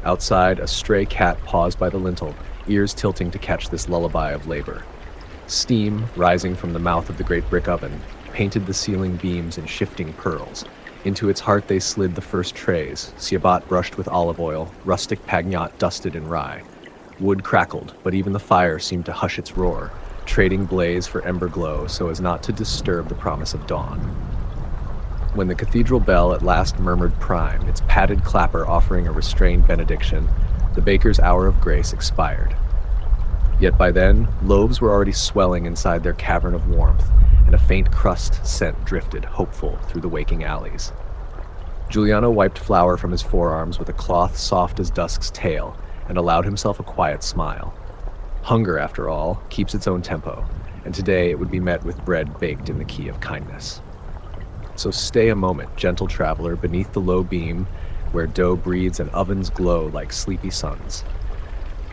Outside, a stray cat paused by the lintel, ears tilting to catch this lullaby of labor. Steam, rising from the mouth of the great brick oven, painted the ceiling beams in shifting pearls. Into its heart they slid the first trays, ciabatte brushed with olive oil, rustic pagnot dusted in rye. Wood crackled, but even the fire seemed to hush its roar, trading blaze for ember glow so as not to disturb the promise of dawn. When the cathedral bell at last murmured prime, its padded clapper offering a restrained benediction, the baker's hour of grace expired. Yet by then, loaves were already swelling inside their cavern of warmth, and a faint crust scent drifted, hopeful, through the waking alleys. Giuliano wiped flour from his forearms with a cloth soft as dusk's tail, and allowed himself a quiet smile. Hunger, after all, keeps its own tempo, and today it would be met with bread baked in the key of kindness. So stay a moment, gentle traveler, beneath the low beam, where dough breathes and ovens glow like sleepy suns.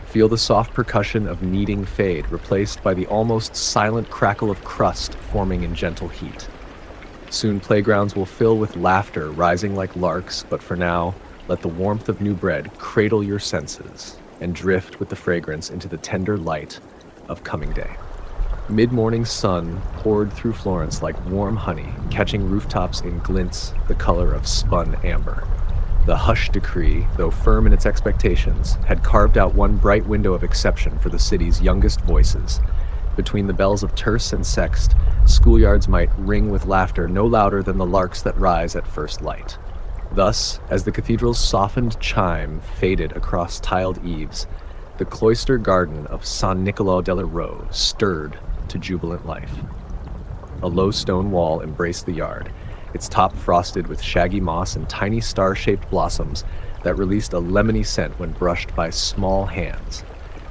Feel the soft percussion of kneading fade, replaced by the almost silent crackle of crust forming in gentle heat. Soon playgrounds will fill with laughter rising like larks, but for now, let the warmth of new bread cradle your senses and drift with the fragrance into the tender light of coming day. Mid-morning sun poured through Florence like warm honey, catching rooftops in glints the color of spun amber. The hush decree, though firm in its expectations, had carved out one bright window of exception for the city's youngest voices. Between the bells of terce and sext, schoolyards might ring with laughter no louder than the larks that rise at first light. Thus, as the cathedral's softened chime faded across tiled eaves, the cloister garden of San Nicolò della Ro stirred to jubilant life. A low stone wall embraced the yard, its top frosted with shaggy moss and tiny star-shaped blossoms that released a lemony scent when brushed by small hands.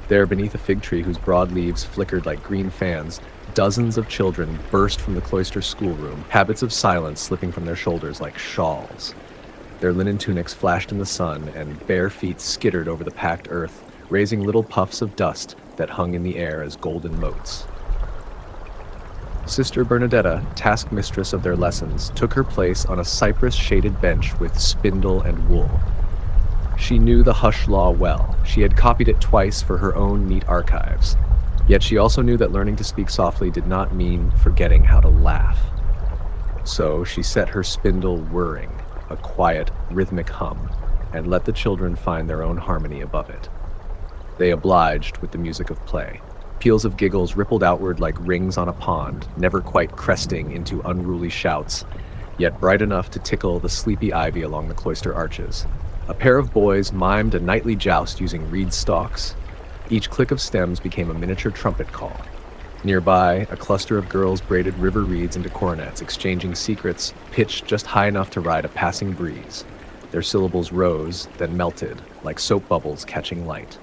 There, beneath a fig tree whose broad leaves flickered like green fans, dozens of children burst from the cloister schoolroom, habits of silence slipping from their shoulders like shawls. Their linen tunics flashed in the sun, and bare feet skittered over the packed earth, raising little puffs of dust that hung in the air as golden motes. Sister Bernadetta, taskmistress of their lessons, took her place on a cypress-shaded bench with spindle and wool. She knew the hush law well. She had copied it twice for her own neat archives. Yet she also knew that learning to speak softly did not mean forgetting how to laugh. So she set her spindle whirring, a quiet, rhythmic hum, and let the children find their own harmony above it. They obliged with the music of play. Peals of giggles rippled outward like rings on a pond, never quite cresting into unruly shouts, yet bright enough to tickle the sleepy ivy along the cloister arches. A pair of boys mimed a nightly joust using reed stalks. Each click of stems became a miniature trumpet call. Nearby, a cluster of girls braided river reeds into coronets, exchanging secrets pitched just high enough to ride a passing breeze. Their syllables rose, then melted, like soap bubbles catching light.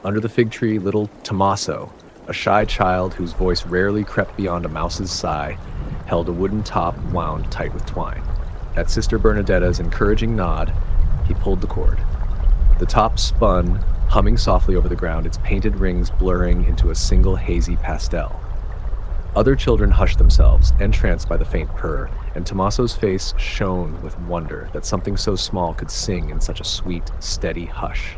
Under the fig tree, little Tommaso, a shy child whose voice rarely crept beyond a mouse's sigh, held a wooden top wound tight with twine. At Sister Bernadetta's encouraging nod, he pulled the cord. The top spun, humming softly over the ground, its painted rings blurring into a single hazy pastel. Other children hushed themselves, entranced by the faint purr, and Tommaso's face shone with wonder that something so small could sing in such a sweet, steady hush.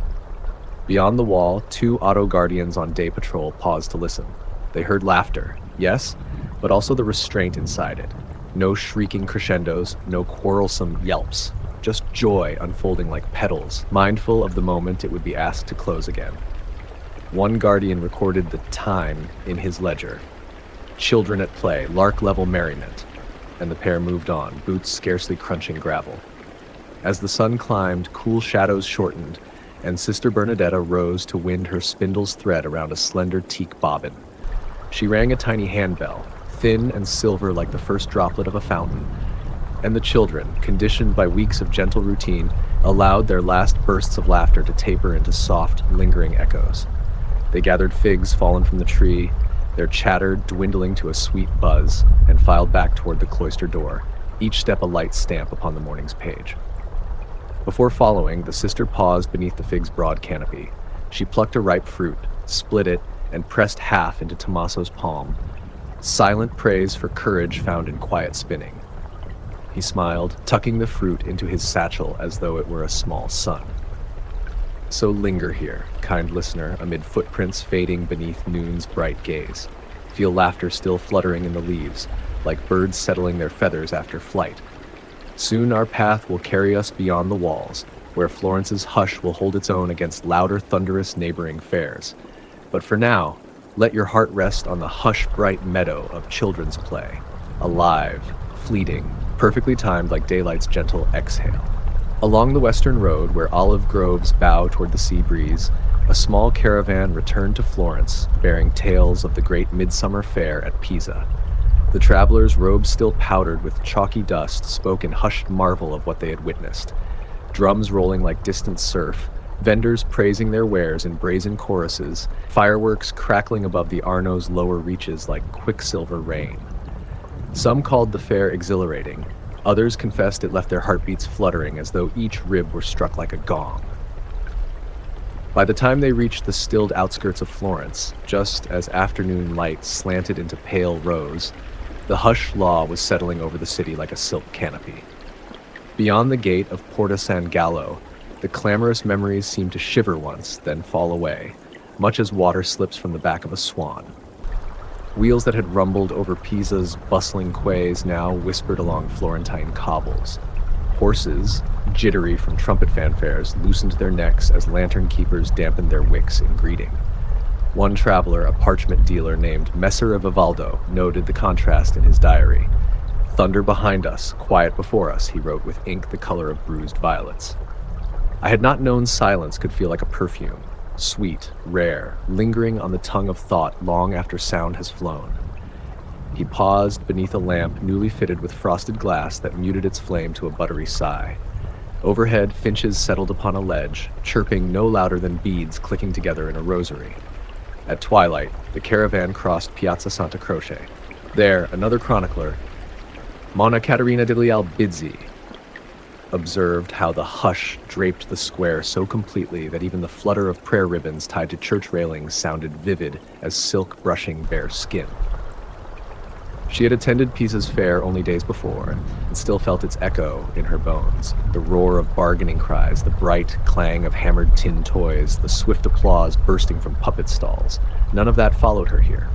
Beyond the wall, two auto guardians on day patrol paused to listen. They heard laughter, yes, but also the restraint inside it. No shrieking crescendos, no quarrelsome yelps, just joy unfolding like petals, mindful of the moment it would be asked to close again. One guardian recorded the time in his ledger. Children at play, lark-level merriment, and the pair moved on, boots scarcely crunching gravel. As the sun climbed, cool shadows shortened, and Sister Bernadetta rose to wind her spindle's thread around a slender teak bobbin. She rang a tiny handbell, thin and silver like the first droplet of a fountain, and the children, conditioned by weeks of gentle routine, allowed their last bursts of laughter to taper into soft, lingering echoes. They gathered figs fallen from the tree, their chatter dwindling to a sweet buzz, and filed back toward the cloister door, each step a light stamp upon the morning's page. Before following, the sister paused beneath the fig's broad canopy. She plucked a ripe fruit, split it, and pressed half into Tommaso's palm. Silent praise for courage found in quiet spinning. He smiled, tucking the fruit into his satchel as though it were a small sun. So linger here, kind listener, amid footprints fading beneath noon's bright gaze. Feel laughter still fluttering in the leaves, like birds settling their feathers after flight. Soon our path will carry us beyond the walls, where Florence's hush will hold its own against louder, thunderous neighboring fairs. But for now, let your heart rest on the hush-bright meadow of children's play, alive, fleeting, perfectly timed like daylight's gentle exhale. Along the western road, where olive groves bow toward the sea breeze, a small caravan returned to Florence, bearing tales of the great midsummer fair at Pisa. The travelers, robes still powdered with chalky dust, spoke in hushed marvel of what they had witnessed. Drums rolling like distant surf, vendors praising their wares in brazen choruses, fireworks crackling above the Arno's lower reaches like quicksilver rain. Some called the fair exhilarating. Others confessed it left their heartbeats fluttering as though each rib were struck like a gong. By the time they reached the stilled outskirts of Florence, just as afternoon light slanted into pale rose, The hush law was settling over the city like a silk canopy. Beyond the gate of Porta San Gallo, the clamorous memories seemed to shiver once, then fall away, much as water slips from the back of a swan. Wheels that had rumbled over Pisa's bustling quays now whispered along Florentine cobbles. Horses, jittery from trumpet fanfares, loosened their necks as lantern keepers dampened their wicks in greeting. One traveler, a parchment dealer named Messer of Vivaldo, noted the contrast in his diary. "Thunder behind us, quiet before us," he wrote with ink the color of bruised violets. I had not known silence could feel like a perfume, sweet, rare, lingering on the tongue of thought long after sound has flown. He paused beneath a lamp newly fitted with frosted glass that muted its flame to a buttery sigh. Overhead, finches settled upon a ledge, chirping no louder than beads clicking together in a rosary. At twilight, the caravan crossed Piazza Santa Croce. There, another chronicler, Monna Caterina di Albizzi, observed how the hush draped the square so completely that even the flutter of prayer ribbons tied to church railings sounded vivid as silk brushing bare skin. She had attended Pisa's fair only days before, and still felt its echo in her bones. The roar of bargaining cries, the bright clang of hammered tin toys, the swift applause bursting from puppet stalls. None of that followed her here.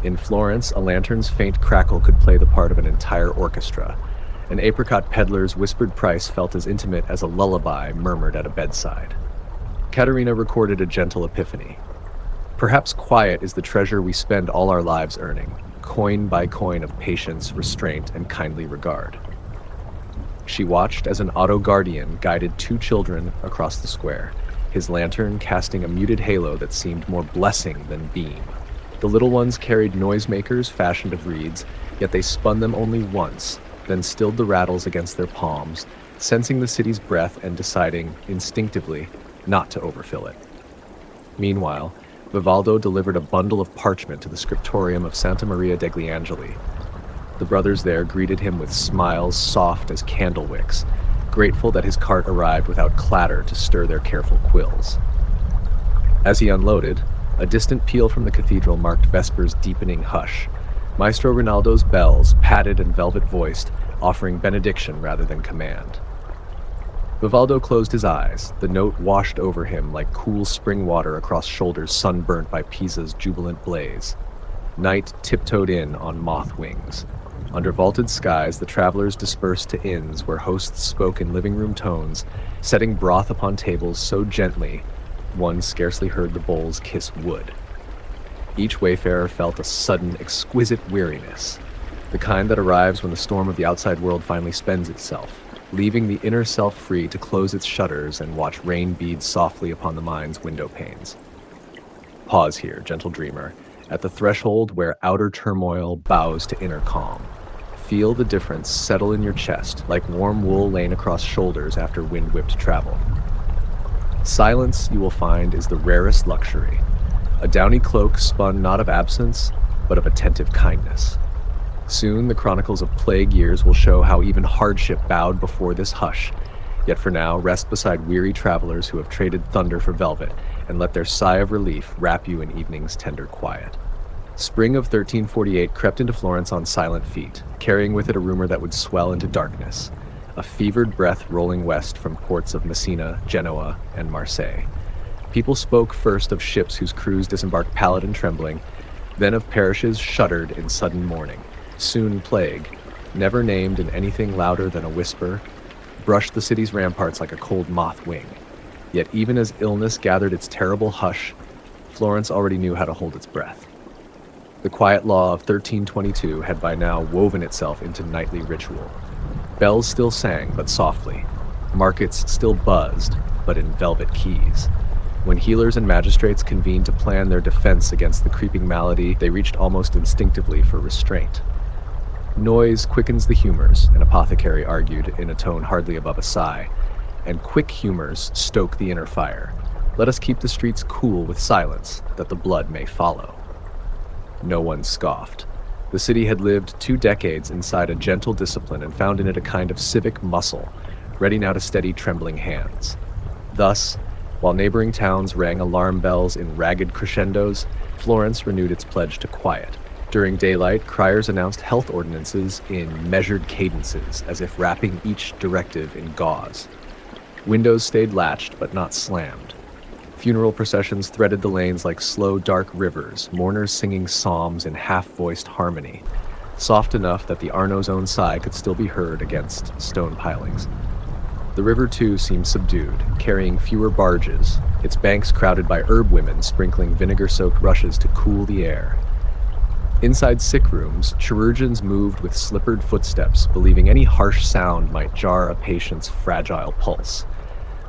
In Florence, a lantern's faint crackle could play the part of an entire orchestra. An apricot peddler's whispered price felt as intimate as a lullaby murmured at a bedside. Caterina recorded a gentle epiphany. Perhaps quiet is the treasure we spend all our lives earning, coin by coin of patience, restraint, and kindly regard. She watched as an auto guardian guided two children across the square, his lantern casting a muted halo that seemed more blessing than beam. The little ones carried noisemakers fashioned of reeds, yet they spun them only once, then stilled the rattles against their palms, sensing the city's breath and deciding, instinctively, not to overfill it. Meanwhile, Vivaldo delivered a bundle of parchment to the scriptorium of Santa Maria degli Angeli. The brothers there greeted him with smiles soft as candle wicks, grateful that his cart arrived without clatter to stir their careful quills. As he unloaded, a distant peal from the cathedral marked Vesper's deepening hush. Maestro Rinaldo's bells, padded and velvet-voiced, offering benediction rather than command. Vivaldo closed his eyes. The note washed over him like cool spring water across shoulders sunburnt by Pisa's jubilant blaze. Night tiptoed in on moth wings. Under vaulted skies, the travelers dispersed to inns where hosts spoke in living room tones, setting broth upon tables so gently one scarcely heard the bowls kiss wood. Each wayfarer felt a sudden, exquisite weariness, the kind that arrives when the storm of the outside world finally spends itself, leaving the inner self free to close its shutters and watch rain bead softly upon the mind's window panes. Pause here, gentle dreamer, at the threshold where outer turmoil bows to inner calm. Feel the difference settle in your chest like warm wool lain across shoulders after wind-whipped travel. Silence, you will find, is the rarest luxury, a downy cloak spun not of absence, but of attentive kindness. Soon the chronicles of plague years will show how even hardship bowed before this hush, yet for now rest beside weary travelers who have traded thunder for velvet, and let their sigh of relief wrap you in evening's tender quiet. Spring of 1348 crept into Florence on silent feet, carrying with it a rumor that would swell into darkness, a fevered breath rolling west from ports of Messina, Genoa, and Marseille. People spoke first of ships whose crews disembarked pallid and trembling, then of parishes shuddered in sudden mourning. Soon plague, never named in anything louder than a whisper, brushed the city's ramparts like a cold moth wing. Yet even as illness gathered its terrible hush, Florence already knew how to hold its breath. The quiet law of 1322 had by now woven itself into nightly ritual. Bells still sang, but softly. Markets still buzzed, but in velvet keys. When healers and magistrates convened to plan their defense against the creeping malady, they reached almost instinctively for restraint. Noise quickens the humors, an apothecary argued in a tone hardly above a sigh, and quick humors stoke the inner fire. Let us keep the streets cool with silence, that the blood may follow. No one scoffed. The city had lived 2 decades inside a gentle discipline and found in it a kind of civic muscle, ready now to steady trembling hands. Thus, while neighboring towns rang alarm bells in ragged crescendos, Florence renewed its pledge to quiet. During daylight, criers announced health ordinances in measured cadences, as if wrapping each directive in gauze. Windows stayed latched, but not slammed. Funeral processions threaded the lanes like slow, dark rivers, mourners singing psalms in half-voiced harmony, soft enough that the Arno's own sigh could still be heard against stone pilings. The river, too, seemed subdued, carrying fewer barges, its banks crowded by herb women sprinkling vinegar-soaked rushes to cool the air. Inside sick rooms, chirurgeons moved with slippered footsteps, believing any harsh sound might jar a patient's fragile pulse.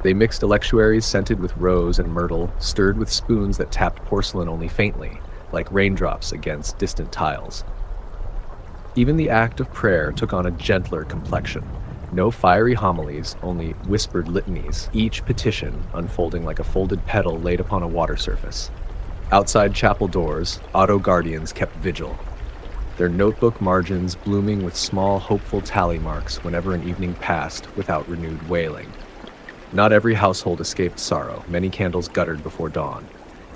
They mixed electuaries scented with rose and myrtle, stirred with spoons that tapped porcelain only faintly, like raindrops against distant tiles. Even the act of prayer took on a gentler complexion. No fiery homilies, only whispered litanies, each petition unfolding like a folded petal laid upon a water surface. Outside chapel doors, auto guardians kept vigil, their notebook margins blooming with small, hopeful tally marks whenever an evening passed without renewed wailing. Not every household escaped sorrow, many candles guttered before dawn.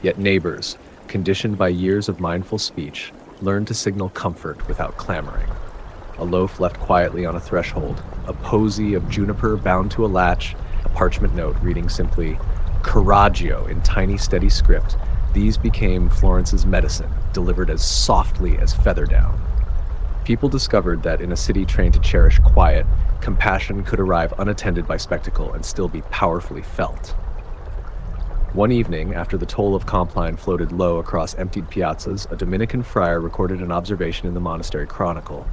Yet neighbors, conditioned by years of mindful speech, learned to signal comfort without clamoring. A loaf left quietly on a threshold, a posy of juniper bound to a latch, a parchment note reading simply, "Coraggio" in tiny, steady script. These became Florence's medicine, delivered as softly as feather down. People discovered that in a city trained to cherish quiet, compassion could arrive unattended by spectacle and still be powerfully felt. One evening, after the toll of Compline floated low across emptied piazzas, a Dominican friar recorded an observation in the monastery chronicle.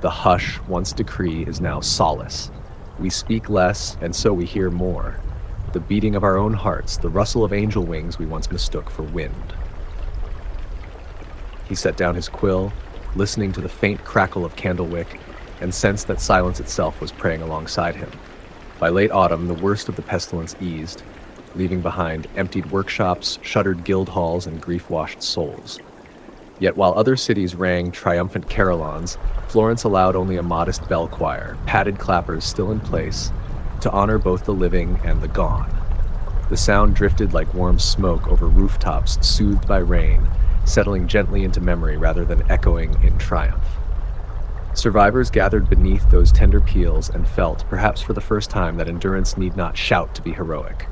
The hush, once decree, is now solace. We speak less, and so we hear more. The beating of our own hearts, the rustle of angel wings we once mistook for wind. He set down his quill, listening to the faint crackle of candlewick, and sensed that silence itself was praying alongside him. By late autumn, the worst of the pestilence eased, leaving behind emptied workshops, shuttered guild halls, and grief-washed souls. Yet while other cities rang triumphant carillons, Florence allowed only a modest bell choir, padded clappers still in place, to honor both the living and the gone. The sound drifted like warm smoke over rooftops soothed by rain, settling gently into memory rather than echoing in triumph. Survivors gathered beneath those tender peals and felt, perhaps for the first time, that endurance need not shout to be heroic.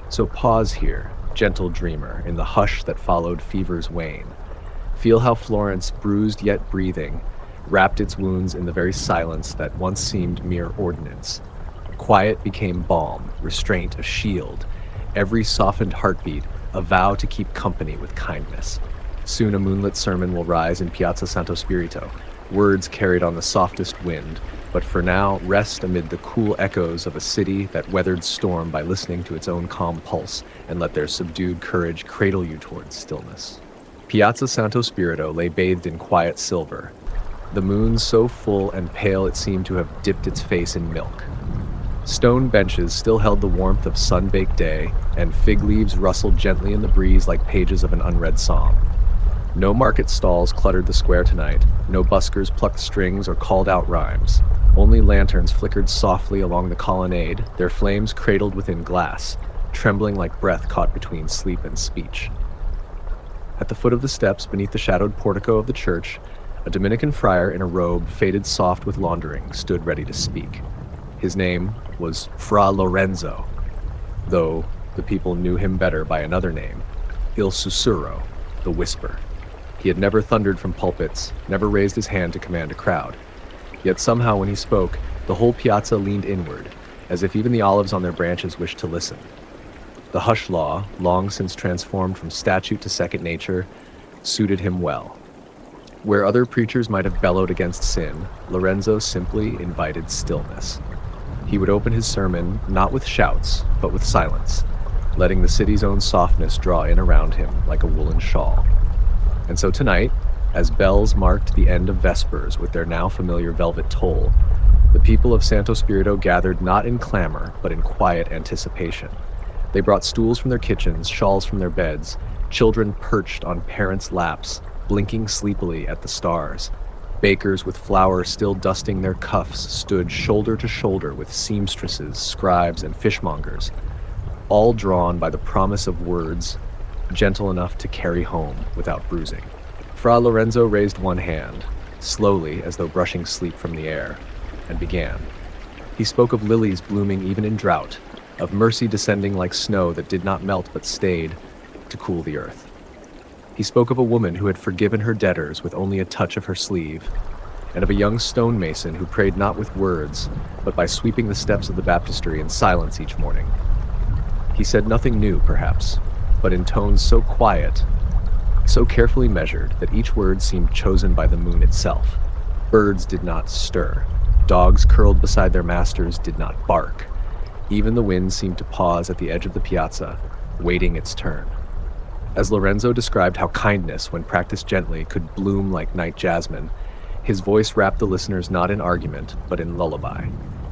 So pause here, gentle dreamer, in the hush that followed fever's wane. Feel how Florence, bruised yet breathing, wrapped its wounds in the very silence that once seemed mere ordinance. Quiet became balm, restraint a shield, every softened heartbeat a vow to keep company with kindness. Soon a moonlit sermon will rise in Piazza Santo Spirito, words carried on the softest wind, but for now, rest amid the cool echoes of a city that weathered storm by listening to its own calm pulse, and let their subdued courage cradle you towards stillness. Piazza Santo Spirito lay bathed in quiet silver, the moon so full and pale it seemed to have dipped its face in milk. Stone benches still held the warmth of sun-baked day, and fig leaves rustled gently in the breeze like pages of an unread psalm. No market stalls cluttered the square tonight, no buskers plucked strings or called out rhymes. Only lanterns flickered softly along the colonnade, their flames cradled within glass, trembling like breath caught between sleep and speech. At the foot of the steps beneath the shadowed portico of the church, a Dominican friar in a robe faded soft with laundering stood ready to speak. His name was Fra Lorenzo, though the people knew him better by another name, Il Sussurro, the Whisper. He had never thundered from pulpits, never raised his hand to command a crowd. Yet somehow when he spoke, the whole piazza leaned inward, as if even the olives on their branches wished to listen. The hush law, long since transformed from statute to second nature, suited him well. Where other preachers might have bellowed against sin, Lorenzo simply invited stillness. He would open his sermon not with shouts, but with silence, letting the city's own softness draw in around him like a woolen shawl. And so tonight, as bells marked the end of Vespers with their now familiar velvet toll, the people of Santo Spirito gathered not in clamor, but in quiet anticipation. They brought stools from their kitchens, shawls from their beds, children perched on parents' laps, blinking sleepily at the stars. Bakers with flour still dusting their cuffs stood shoulder to shoulder with seamstresses, scribes, and fishmongers, all drawn by the promise of words gentle enough to carry home without bruising. Fra Lorenzo raised one hand, slowly as though brushing sleep from the air, and began. He spoke of lilies blooming even in drought, of mercy descending like snow that did not melt but stayed to cool the earth. He spoke of a woman who had forgiven her debtors with only a touch of her sleeve, and of a young stonemason who prayed not with words, but by sweeping the steps of the baptistry in silence each morning. He said nothing new, perhaps, but in tones so quiet, so carefully measured that each word seemed chosen by the moon itself. Birds did not stir. Dogs curled beside their masters did not bark. Even the wind seemed to pause at the edge of the piazza, waiting its turn. As Lorenzo described how kindness, when practiced gently, could bloom like night jasmine, his voice wrapped the listeners not in argument, but in lullaby.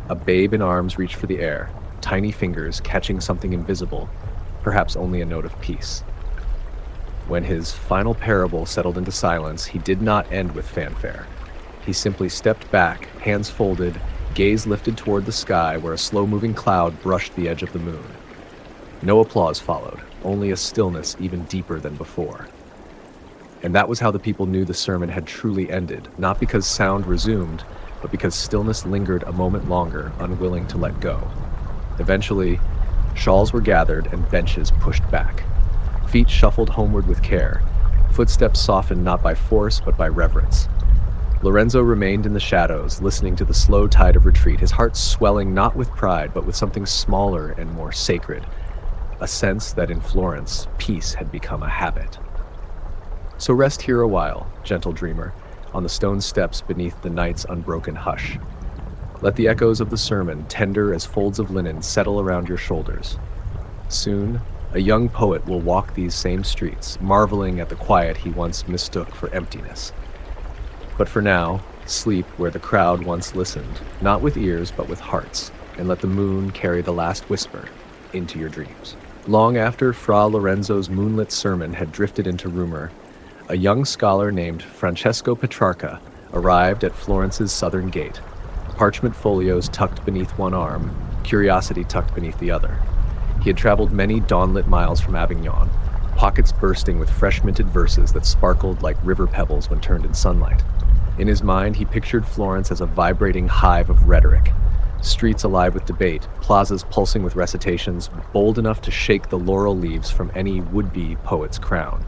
A babe in arms reached for the air, tiny fingers catching something invisible, perhaps only a note of peace. When his final parable settled into silence, he did not end with fanfare. He simply stepped back, hands folded, gaze lifted toward the sky where a slow-moving cloud brushed the edge of the moon. No applause followed, only a stillness even deeper than before. And that was how the people knew the sermon had truly ended, not because sound resumed, but because stillness lingered a moment longer, unwilling to let go. Eventually, shawls were gathered and benches pushed back. Feet shuffled homeward with care, footsteps softened not by force but by reverence. Lorenzo remained in the shadows, listening to the slow tide of retreat, his heart swelling not with pride but with something smaller and more sacred, a sense that in Florence, peace had become a habit. So rest here a while, gentle dreamer, on the stone steps beneath the night's unbroken hush. Let the echoes of the sermon, tender as folds of linen, settle around your shoulders. Soon, a young poet will walk these same streets, marveling at the quiet he once mistook for emptiness. But for now, sleep where the crowd once listened, not with ears but with hearts, and let the moon carry the last whisper into your dreams. Long after Fra Lorenzo's moonlit sermon had drifted into rumor, a young scholar named Francesco Petrarca arrived at Florence's southern gate, parchment folios tucked beneath one arm, curiosity tucked beneath the other. He had traveled many dawnlit miles from Avignon, pockets bursting with fresh-minted verses that sparkled like river pebbles when turned in sunlight. In his mind, he pictured Florence as a vibrating hive of rhetoric, streets alive with debate, plazas pulsing with recitations, bold enough to shake the laurel leaves from any would-be poet's crown.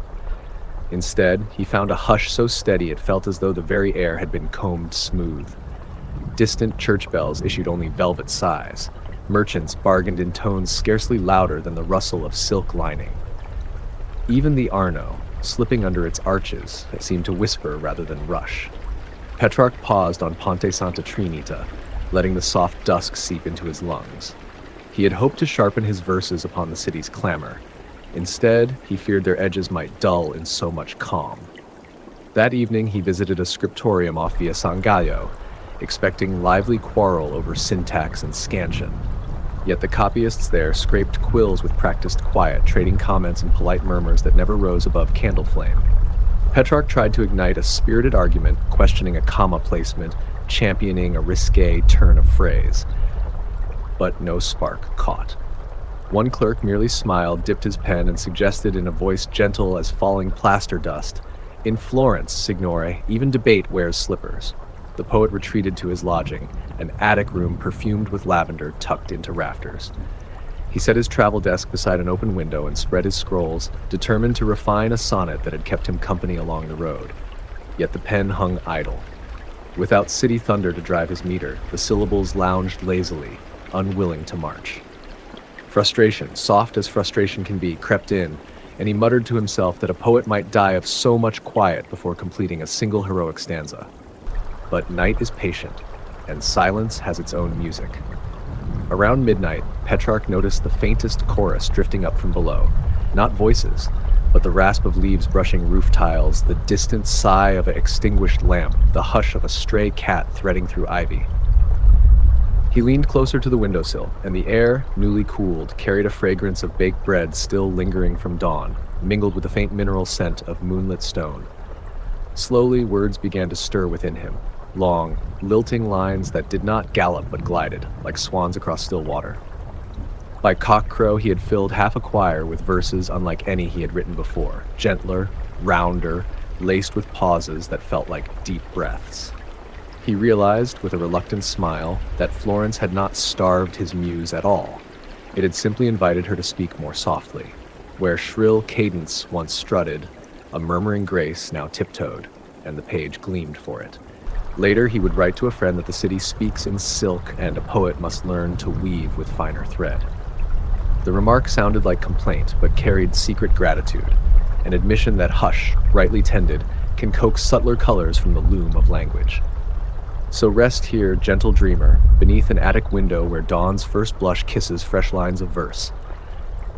Instead, he found a hush so steady it felt as though the very air had been combed smooth. Distant church bells issued only velvet sighs. Merchants bargained in tones scarcely louder than the rustle of silk lining. Even the Arno, slipping under its arches, seemed to whisper rather than rush. Petrarch paused on Ponte Santa Trinita, letting the soft dusk seep into his lungs. He had hoped to sharpen his verses upon the city's clamor. Instead, he feared their edges might dull in so much calm. That evening, he visited a scriptorium off Via San Gallo, expecting lively quarrel over syntax and scansion. Yet the copyists there scraped quills with practiced quiet, trading comments and polite murmurs that never rose above candle flame. Petrarch tried to ignite a spirited argument, questioning a comma placement, championing a risque turn of phrase. But no spark caught. One clerk merely smiled, dipped his pen, and suggested in a voice gentle as falling plaster dust, "In Florence, Signore, even debate wears slippers." The poet retreated to his lodging, an attic room perfumed with lavender tucked into rafters. He set his travel desk beside an open window and spread his scrolls, determined to refine a sonnet that had kept him company along the road. Yet the pen hung idle. Without city thunder to drive his meter, the syllables lounged lazily, unwilling to march. Frustration, soft as frustration can be, crept in, and he muttered to himself that a poet might die of so much quiet before completing a single heroic stanza. But night is patient, and silence has its own music. Around midnight, Petrarch noticed the faintest chorus drifting up from below. Not voices, but the rasp of leaves brushing roof tiles, the distant sigh of an extinguished lamp, the hush of a stray cat threading through ivy. He leaned closer to the windowsill, and the air, newly cooled, carried a fragrance of baked bread still lingering from dawn, mingled with the faint mineral scent of moonlit stone. Slowly, words began to stir within him. Long, lilting lines that did not gallop but glided, like swans across still water. By cockcrow, he had filled half a choir with verses unlike any he had written before, gentler, rounder, laced with pauses that felt like deep breaths. He realized, with a reluctant smile, that Florence had not starved his muse at all. It had simply invited her to speak more softly. Where shrill cadence once strutted, a murmuring grace now tiptoed, and the page gleamed for it. Later, he would write to a friend that the city speaks in silk and a poet must learn to weave with finer thread. The remark sounded like complaint, but carried secret gratitude, an admission that hush, rightly tended, can coax subtler colors from the loom of language. So rest here, gentle dreamer, beneath an attic window where dawn's first blush kisses fresh lines of verse.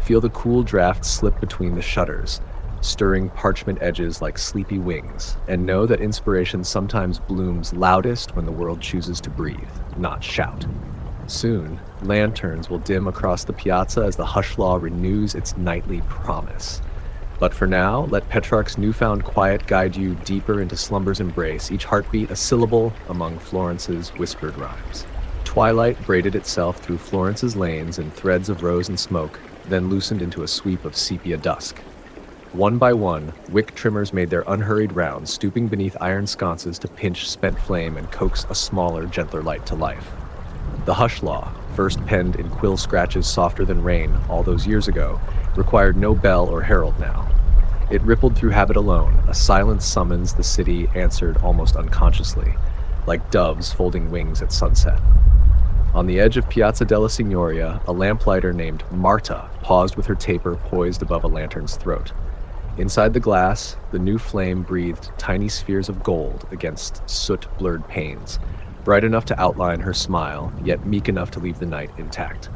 Feel the cool draft slip between the shutters, stirring parchment edges like sleepy wings, and know that inspiration sometimes blooms loudest when the world chooses to breathe, not shout. Soon, lanterns will dim across the piazza as the hush law renews its nightly promise. But for now, let Petrarch's newfound quiet guide you deeper into slumber's embrace, each heartbeat a syllable among Florence's whispered rhymes. Twilight braided itself through Florence's lanes in threads of rose and smoke, then loosened into a sweep of sepia dusk. One by one, wick trimmers made their unhurried rounds, stooping beneath iron sconces to pinch spent flame and coax a smaller, gentler light to life. The hush law, first penned in quill scratches softer than rain all those years ago, required no bell or herald now. It rippled through habit alone, a silent summons the city answered almost unconsciously, like doves folding wings at sunset. On the edge of Piazza della Signoria, a lamplighter named Marta paused with her taper poised above a lantern's throat. Inside the glass, the new flame breathed tiny spheres of gold against soot-blurred panes, bright enough to outline her smile, yet meek enough to leave the night intact.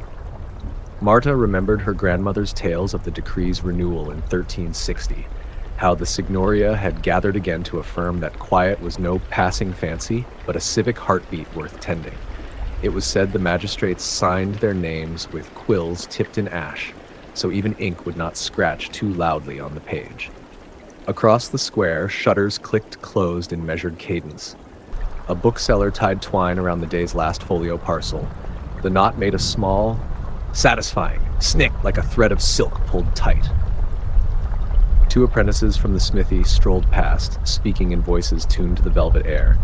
Marta remembered her grandmother's tales of the decree's renewal in 1360, how the Signoria had gathered again to affirm that quiet was no passing fancy, but a civic heartbeat worth tending. It was said the magistrates signed their names with quills tipped in ash, so even ink would not scratch too loudly on the page. Across the square, shutters clicked closed in measured cadence. A bookseller tied twine around the day's last folio parcel. The knot made a small, satisfying snick like a thread of silk pulled tight. Two apprentices from the smithy strolled past, speaking in voices tuned to the velvet air.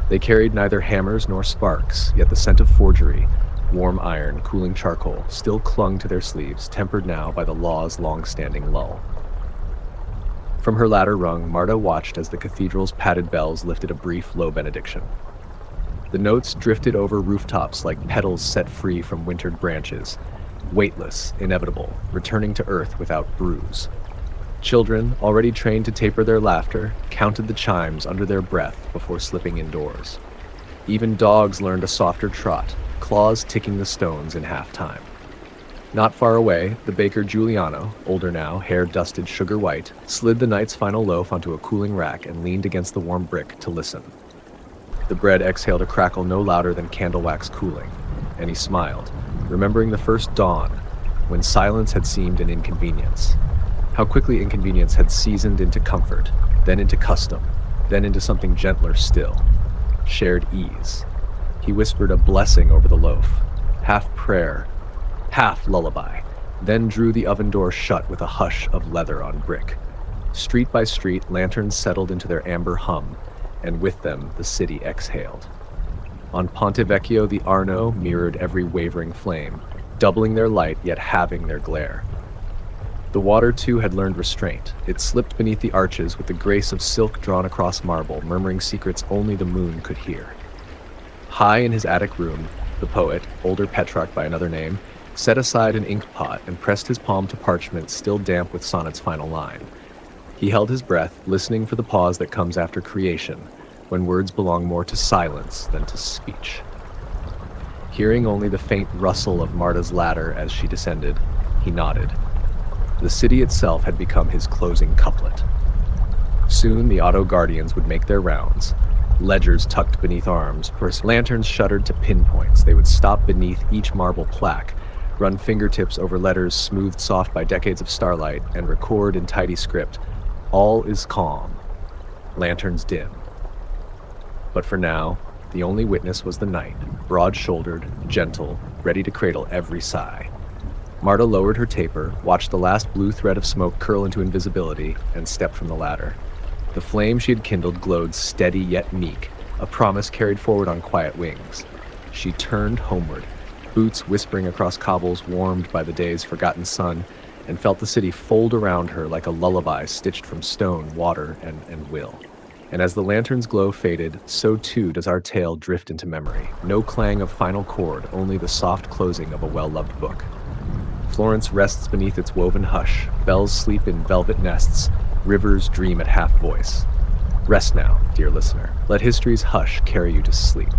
They carried neither hammers nor sparks, yet the scent of forgery, warm iron, cooling charcoal, still clung to their sleeves, tempered now by the law's long-standing lull. From her ladder rung, Marta watched as the cathedral's padded bells lifted a brief, low benediction. The notes drifted over rooftops like petals set free from wintered branches, weightless, inevitable, returning to earth without bruise. Children, already trained to taper their laughter, counted the chimes under their breath before slipping indoors. Even dogs learned a softer trot, claws ticking the stones in half-time. Not far away, the baker Giuliano, older now, hair dusted sugar white, slid the night's final loaf onto a cooling rack and leaned against the warm brick to listen. The bread exhaled a crackle no louder than candle wax cooling, and he smiled, remembering the first dawn, when silence had seemed an inconvenience. How quickly inconvenience had seasoned into comfort, then into custom, then into something gentler still. Shared ease. He whispered a blessing over the loaf, half prayer, half lullaby, then drew the oven door shut with a hush of leather on brick. Street by street, lanterns settled into their amber hum, and with them the city exhaled. On Ponte Vecchio, the Arno mirrored every wavering flame, doubling their light yet halving their glare. The water, too, had learned restraint. It slipped beneath the arches with the grace of silk drawn across marble, murmuring secrets only the moon could hear. High in his attic room, the poet, older Petrarch by another name, set aside an ink pot and pressed his palm to parchment still damp with sonnet's final line. He held his breath, listening for the pause that comes after creation, when words belong more to silence than to speech. Hearing only the faint rustle of Marta's ladder as she descended, he nodded. The city itself had become his closing couplet. Soon the auto guardians would make their rounds, ledgers tucked beneath arms, lanterns shuttered to pinpoints. They would stop beneath each marble plaque, run fingertips over letters smoothed soft by decades of starlight, and record in tidy script, "All is calm, lanterns dim." But for now, the only witness was the night, broad-shouldered, gentle, ready to cradle every sigh. Marta lowered her taper, watched the last blue thread of smoke curl into invisibility, and stepped from the ladder. The flame she had kindled glowed steady yet meek, a promise carried forward on quiet wings. She turned homeward, boots whispering across cobbles warmed by the day's forgotten sun, and felt the city fold around her like a lullaby stitched from stone, water, and will. And as the lantern's glow faded, so too does our tale drift into memory. No clang of final chord, only the soft closing of a well-loved book. Florence rests beneath its woven hush, bells sleep in velvet nests, rivers dream at half voice. Rest now, dear listener. Let history's hush carry you to sleep.